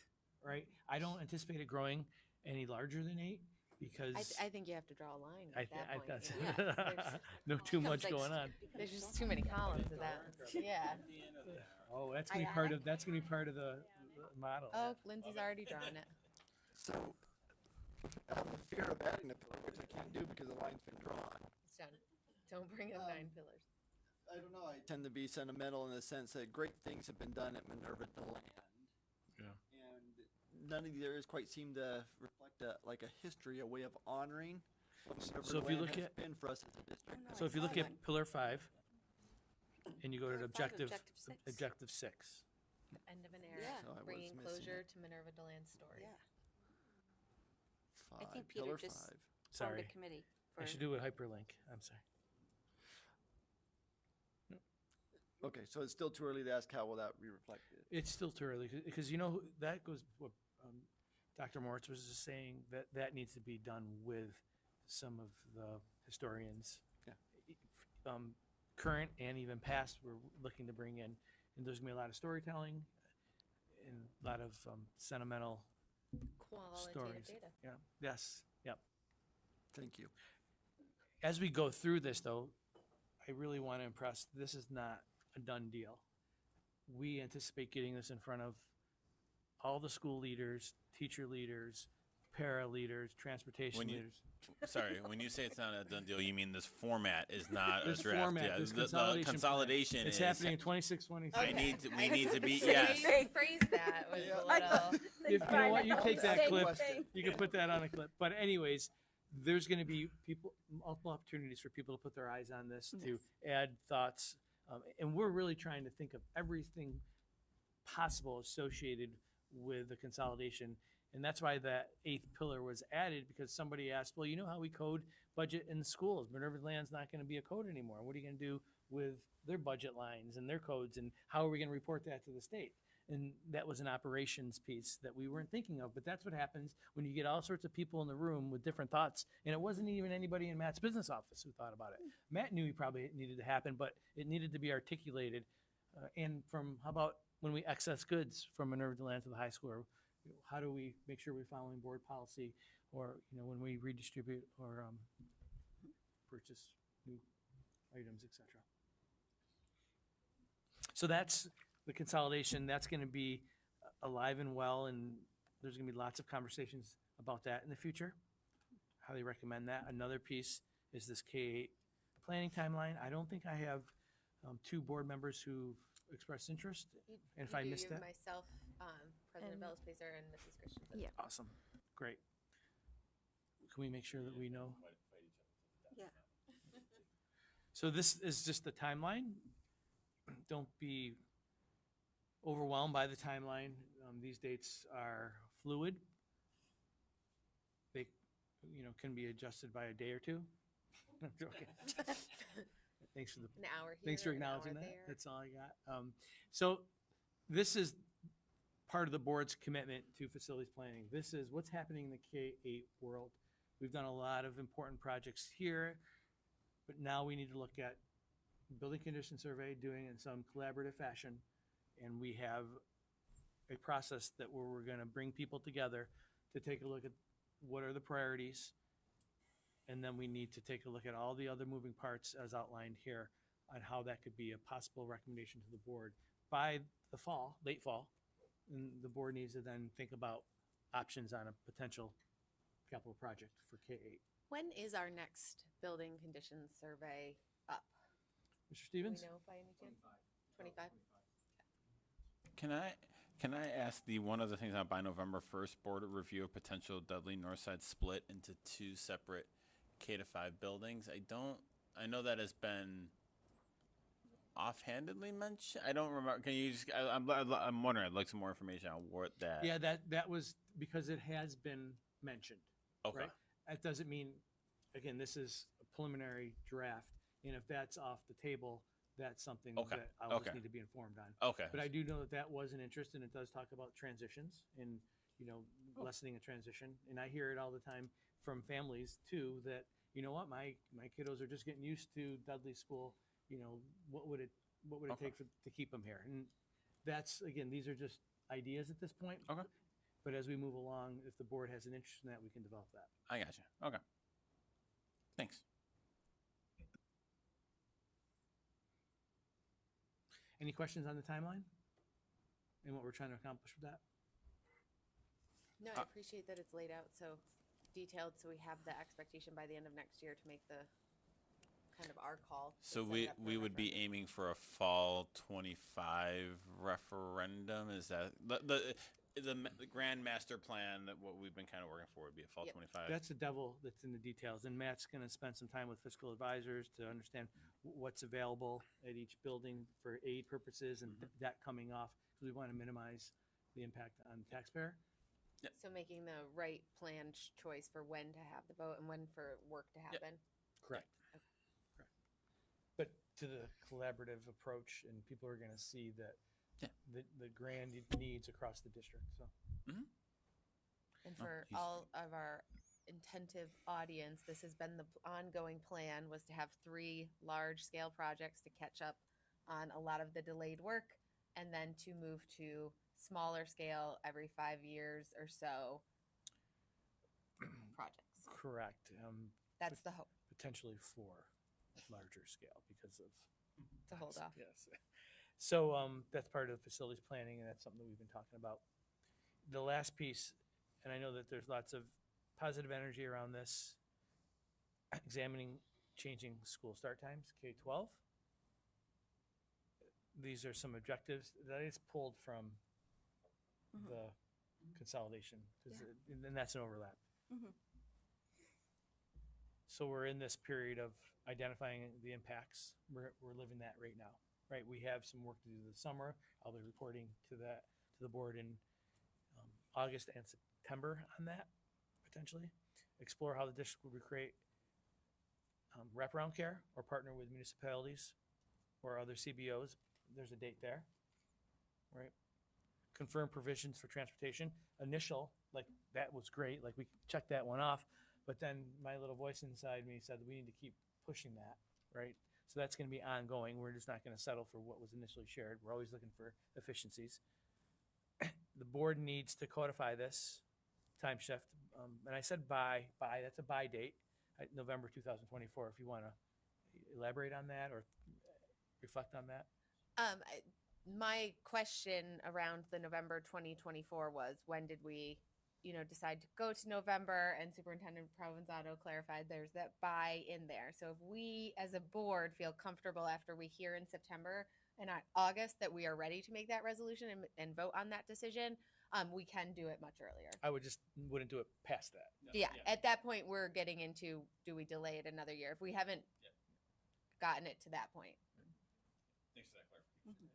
B: right? I don't anticipate it growing any larger than 8 because
A: I think you have to draw a line at that point.
B: that's
A: you know? There's-
B: no too much
A: like,
B: going on.
A: There's just too many columns of that. Yeah.
B: Oh, that's gonna be part of the model.
A: Oh, Lindsay's already drawn it.
E: So, out of the fear of adding the pillar, which I can't do because the line's been drawn.
A: So don't bring up 9 pillars.
E: I don't know. I tend to be sentimental in the sense that great things have been done at Minerva Deland.
B: Yeah.
E: And none of the areas quite seem to reflect a history, a way of honoring what Minerva
B: So if you
E: Deland
B: look
E: has
B: at-
E: been for us as a district.
B: So if you look at pillar 5, and you go to
H: Pillar five,
B: objective
H: objective six.
B: 6.
A: The end of an era,
H: Yeah.
E: So I was
A: bringing
E: missing
A: closure
E: it.
A: to Minerva Deland's story.
H: Yeah. I
E: Five,
H: think Peter
E: pillar
H: just-
E: 5.
H: Formed
B: Sorry,
H: a committee.
B: I
H: for-
B: should do a hyperlink. I'm sorry.
E: Okay, so it's still too early to ask how will that be reflected.
B: It's still too early because that goes what Dr. Moritz was just saying that needs to be done with some of the historians,
E: Yeah.
B: current and even past. We're looking to bring in, and there's gonna be a lot of storytelling and a lot of sentimental
A: Qualitative
B: stories.
A: data.
B: Yeah. Yes. Yep.
E: Thank you.
B: As we go through this, though, I really want to impress. This is not a done deal. We anticipate getting this in front of all the school leaders, teacher leaders, para leaders, transportation
D: When you-
B: leaders.
D: Sorry, when you say it's not a done deal, you mean this format is not
B: This
D: a draft.
B: format,
D: Yeah,
B: this
D: the
B: consolidation plan.
D: consolidation
B: It's
D: is
B: happening in 26, 27.
D: I need to. We
A: I
D: need
A: was
D: to be.
A: gonna
D: Yes.
A: say, rephrase that was a little.
B: You know what? You take that
H: Same
B: clip.
H: thing.
B: You can put that on a clip. But anyways, there's going to be multiple opportunities for people to put their eyes on this, to add thoughts, and we're really trying to think of everything possible associated with the consolidation. And that's why that 8th pillar was added, because somebody asked, well, you know how we code budget in the schools? Minerva Land's not going to be a code anymore. What are you going to do with their budget lines and their codes, and how are we going to report that to the state? And that was an operations piece that we weren't thinking of. But that's what happens when you get all sorts of people in the room with different thoughts. And it wasn't even anybody in Matt's business office who thought about it. Matt knew he probably needed to happen, but it needed to be articulated. And from, how about when we excess goods from Minerva Land to the high school? Or how do we make sure we're following board policy? Or, when we redistribute or purchase new items, etc. So that's the consolidation. That's going to be alive and well, and there's going to be lots of conversations about that in the future. Highly recommend that. Another piece is this K-8 planning timeline. I don't think I have 2 board members who've expressed interest. And if I missed that?
A: Myself, President
F: And-
A: Bellis Pacer, and Mrs. Christensen.
F: Yeah.
B: Awesome. Great. Can we make sure that we know?
H: Yeah.
B: So this is just the timeline. Don't be overwhelmed by the timeline. These dates are fluid. They, can be adjusted by a day or 2. I'm joking. Thanks for the
A: An hour here.
B: Thanks for
A: an hour
B: acknowledging that.
A: there.
B: That's all I got. So this is part of the board's commitment to facilities planning. This is what's happening in the K-8 world. We've done a lot of important projects here, but now we need to look at building condition survey, doing it in some collaborative fashion, and we have a process where we're going to bring people together to take a look at what are the priorities, and then we need to take a look at all the other moving parts as outlined here on how that could be a possible recommendation to the board by the fall, late fall. And the board needs to then think about options on a potential capital project for K-8.
A: When is our next building conditions survey up?
B: Mr.
A: Do we
B: Stevens?
A: know by any chance? 25?
D: Can I ask the one of the things on by November 1st board review of potential Dudley Northside split into 2 separate K-5 buildings? I know that has been offhandedly mentioned? I don't remember. Can you just? I'm wondering. I'd like some more information on what that.
B: Yeah, that was because it has been mentioned.
D: Okay.
B: Right? That doesn't mean, again, this is a preliminary draft, and if that's off the table, that's something
D: Okay,
B: that I'll just
D: okay.
B: need to be informed on.
D: Okay.
B: But I do know that that was an interest, and it does talk about transitions and, lessening a transition. And I hear it all the time from families too, that, you know what, my kiddos are just getting used to Dudley School. What would it
D: Okay.
B: take to keep them here? And that's, again, these are just ideas at this point.
D: Okay.
B: But as we move along, if the board has an interest in that, we can develop that.
D: I got you. Okay. Thanks.
B: Any questions on the timeline and what we're trying to accomplish with that?
A: No, I appreciate that it's laid out so detailed, so we have the expectation by the end of next year to make the kind of our call. to
D: So
A: set
D: we
A: it up for
D: we would be
A: referendum.
D: aiming for a fall 25 referendum. Is that the grand master plan that what we've been kind of working for would be a fall
A: Yep.
D: 25?
B: That's the devil that's in the details. And Matt's going to spend some time with fiscal advisors to understand what's available at each building for aid purposes and that coming off. So we want to minimize the impact on the taxpayer.
A: So making the right plan choice for when to have the vote and when for work to happen.
B: Correct. Correct. But to the collaborative approach, and people are going to see that
D: Yeah.
B: the grand needs across the district. So
A: And
D: Oh,
A: for
D: he's-
A: all of our attentive audience, this has been the ongoing plan, was to have 3 large-scale projects to catch up on a lot of the delayed work, and then to move to smaller scale every 5 years or so projects.
B: correct.
A: That's the hope,
B: Potentially 4 larger scale because of
A: to hold off.
B: Yes. So that's part of the facilities planning, and that's something that we've been talking about. The last piece, and I know that there's lots of positive energy around this, examining changing school start times, K-12. These are some objectives that is pulled from the consolidation, 'cause and then that's an overlap. So we're in this period of identifying the impacts. We're living that right now, right? We have some work to do this summer. I'll be reporting to the board in August and September on that, potentially. Explore how the district would recreate wraparound care or partner with municipalities or other CBOs. There's a date there, right? Confirm provisions for transportation. Initial, like that was great. Like we checked that one off. But then my little voice inside me said we need to keep pushing that, right? So that's going to be ongoing. We're just not going to settle for what was initially shared. We're always looking for efficiencies. The board needs to codify this time shift. And I said by, that's a by date, November 2024, if you want to elaborate on that or reflect on that.
A: My question around the November 2024 was, when did we, decide to go to November? And Superintendent Provenzano clarified there's that buy in there. So if we as a board feel comfortable after we hear in September and August that we are ready to make that resolution and vote on that decision, we can do it much earlier.
B: I wouldn't do it past that.
A: Yeah, at that point, we're getting into, do we delay it another year? If we haven't gotten it to that point.
D: Thanks for that clarification.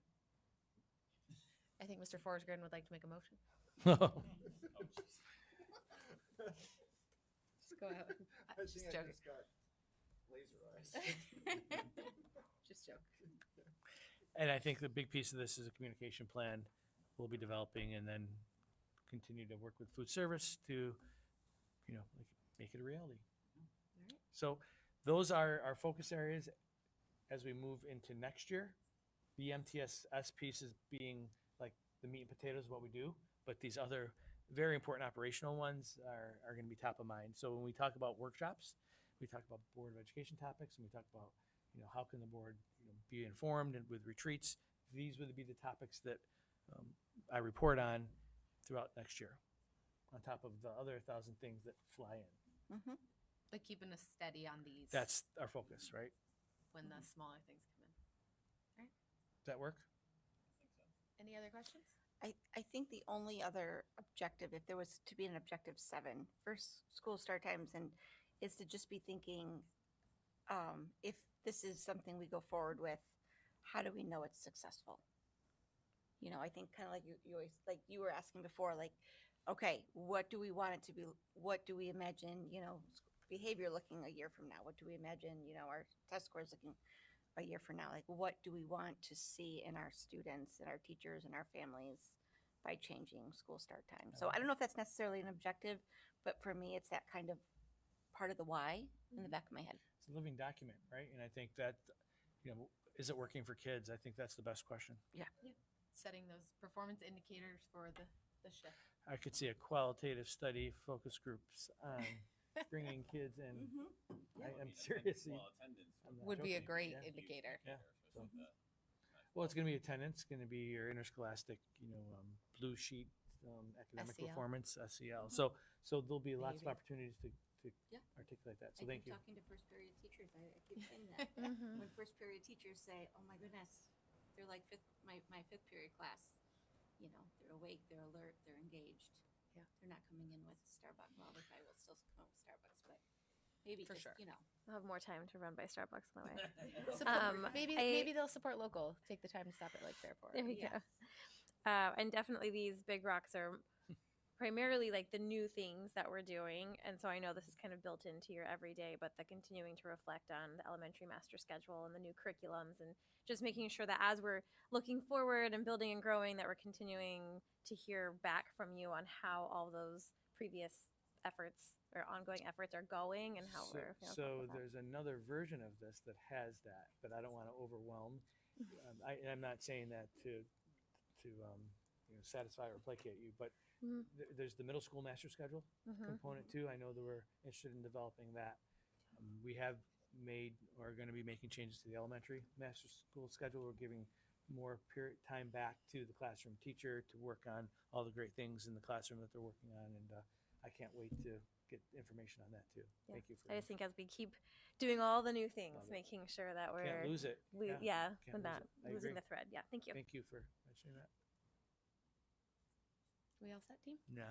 A: I think Mr. Forsgren would like to make a motion. Just go ahead. Just joking.
E: got laser eyes.
A: Just joking.
B: And I think the big piece of this is a communication plan we'll be developing and then continue to work with food service to, make it a reality.
A: Alright.
B: So those are our focus areas as we move into next year. The MTSS piece is being like the meat and potatoes of what we do, but these other very important operational ones are going to be top of mind. So when we talk about workshops, we talk about Board of Education topics, and we talk about, how can the board be informed and with retreats. These would be the topics that I report on throughout next year, on top of the other 1,000 things that fly in.
A: Like keeping us steady on these.
B: That's our focus, right?
A: when the smaller things come in.
B: Does that work?
A: Any other questions?
H: I think the only other objective, if there was to be an objective 7 for school start times, and is to just be thinking, if this is something we go forward with, how do we know it's successful? You know, I think kind of like you always, like you were asking before, like, okay, what do we want it to be? What do we imagine, you know, behavior looking a year from now? What do we imagine, you know, our test scores looking a year from now? Like, what do we want to see in our students and our teachers and our families by changing school start time? So I don't know if that's necessarily an objective, but for me, it's that kind of part of the why in the back of my head.
B: It's a living document, right? And I think that, is it working for kids? I think that's the best question.
A: Setting those performance indicators for the shift.
B: I could see a qualitative study, focus groups on bringing kids in. I'm seriously. I'm not
A: Would be a
B: joking.
A: great
B: Yeah.
A: indicator.
B: Yeah. So, well, it's going to be attendance, going to be your interscholastic, blue sheet, academic
A: SEL.
B: performance, SEL. So there'll be lots of
A: Behavior.
B: opportunities to
H: Yeah.
B: articulate that. So
H: I
B: thank
H: keep
B: you.
H: talking to first period teachers. I keep saying that.
A: Mhm.
H: When first period teachers say, "Oh my goodness, they're like my fifth period class," you know, they're awake, they're alert, they're engaged.
A: Yeah.
H: They're not coming in with Starbucks. Well, they probably will still come with Starbucks, but maybe
A: For
H: just,
A: sure.
H: you know.
F: I'll have more time to run by Starbucks on the way.
A: Maybe they'll support local. Take the time to stop at Lake Fairport.
F: There you
H: Yeah.
F: go. And definitely these big rocks are primarily like the new things that we're doing. And so I know this is kind of built into your everyday, but the continuing to reflect on the elementary master schedule and the new curriculums and just making sure that as we're looking forward and building and growing, that we're continuing to hear back from you on how all those previous efforts or ongoing efforts are going and how we're feeling
B: So
F: about that.
B: there's another version of this that has that, but I don't want to overwhelm. I'm not saying that to satisfy or placate you, but
F: Mhm.
B: there's the middle school master schedule
F: Mhm.
B: component too. I know that we're interested in developing that. We have made or are going to be making changes to the elementary master school schedule. We're giving more period time back to the classroom teacher to work on all the great things in the classroom that they're working on, and I can't wait to get information on that too.
F: Yeah.
B: Thank you for
F: I just think as we keep doing all the new things,
B: Love it.
F: making sure that we're
B: can't lose it.
F: we're
B: can't lose
F: not
B: it. I
F: losing
B: agree.
F: the thread. Yeah, thank you.
B: Thank you for mentioning that.
A: We all set, team?
B: No.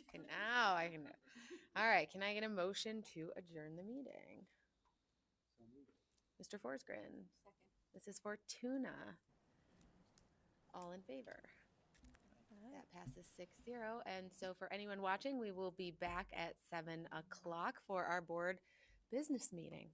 A: Okay, now I can. All right. Can I get a motion to adjourn the meeting? Mr. Forsgren.
H: Second.
A: Mrs. Fortuna. All in favor? That passes 6-0. And so for anyone watching, we will be back at 7 o'clock for our board business meeting.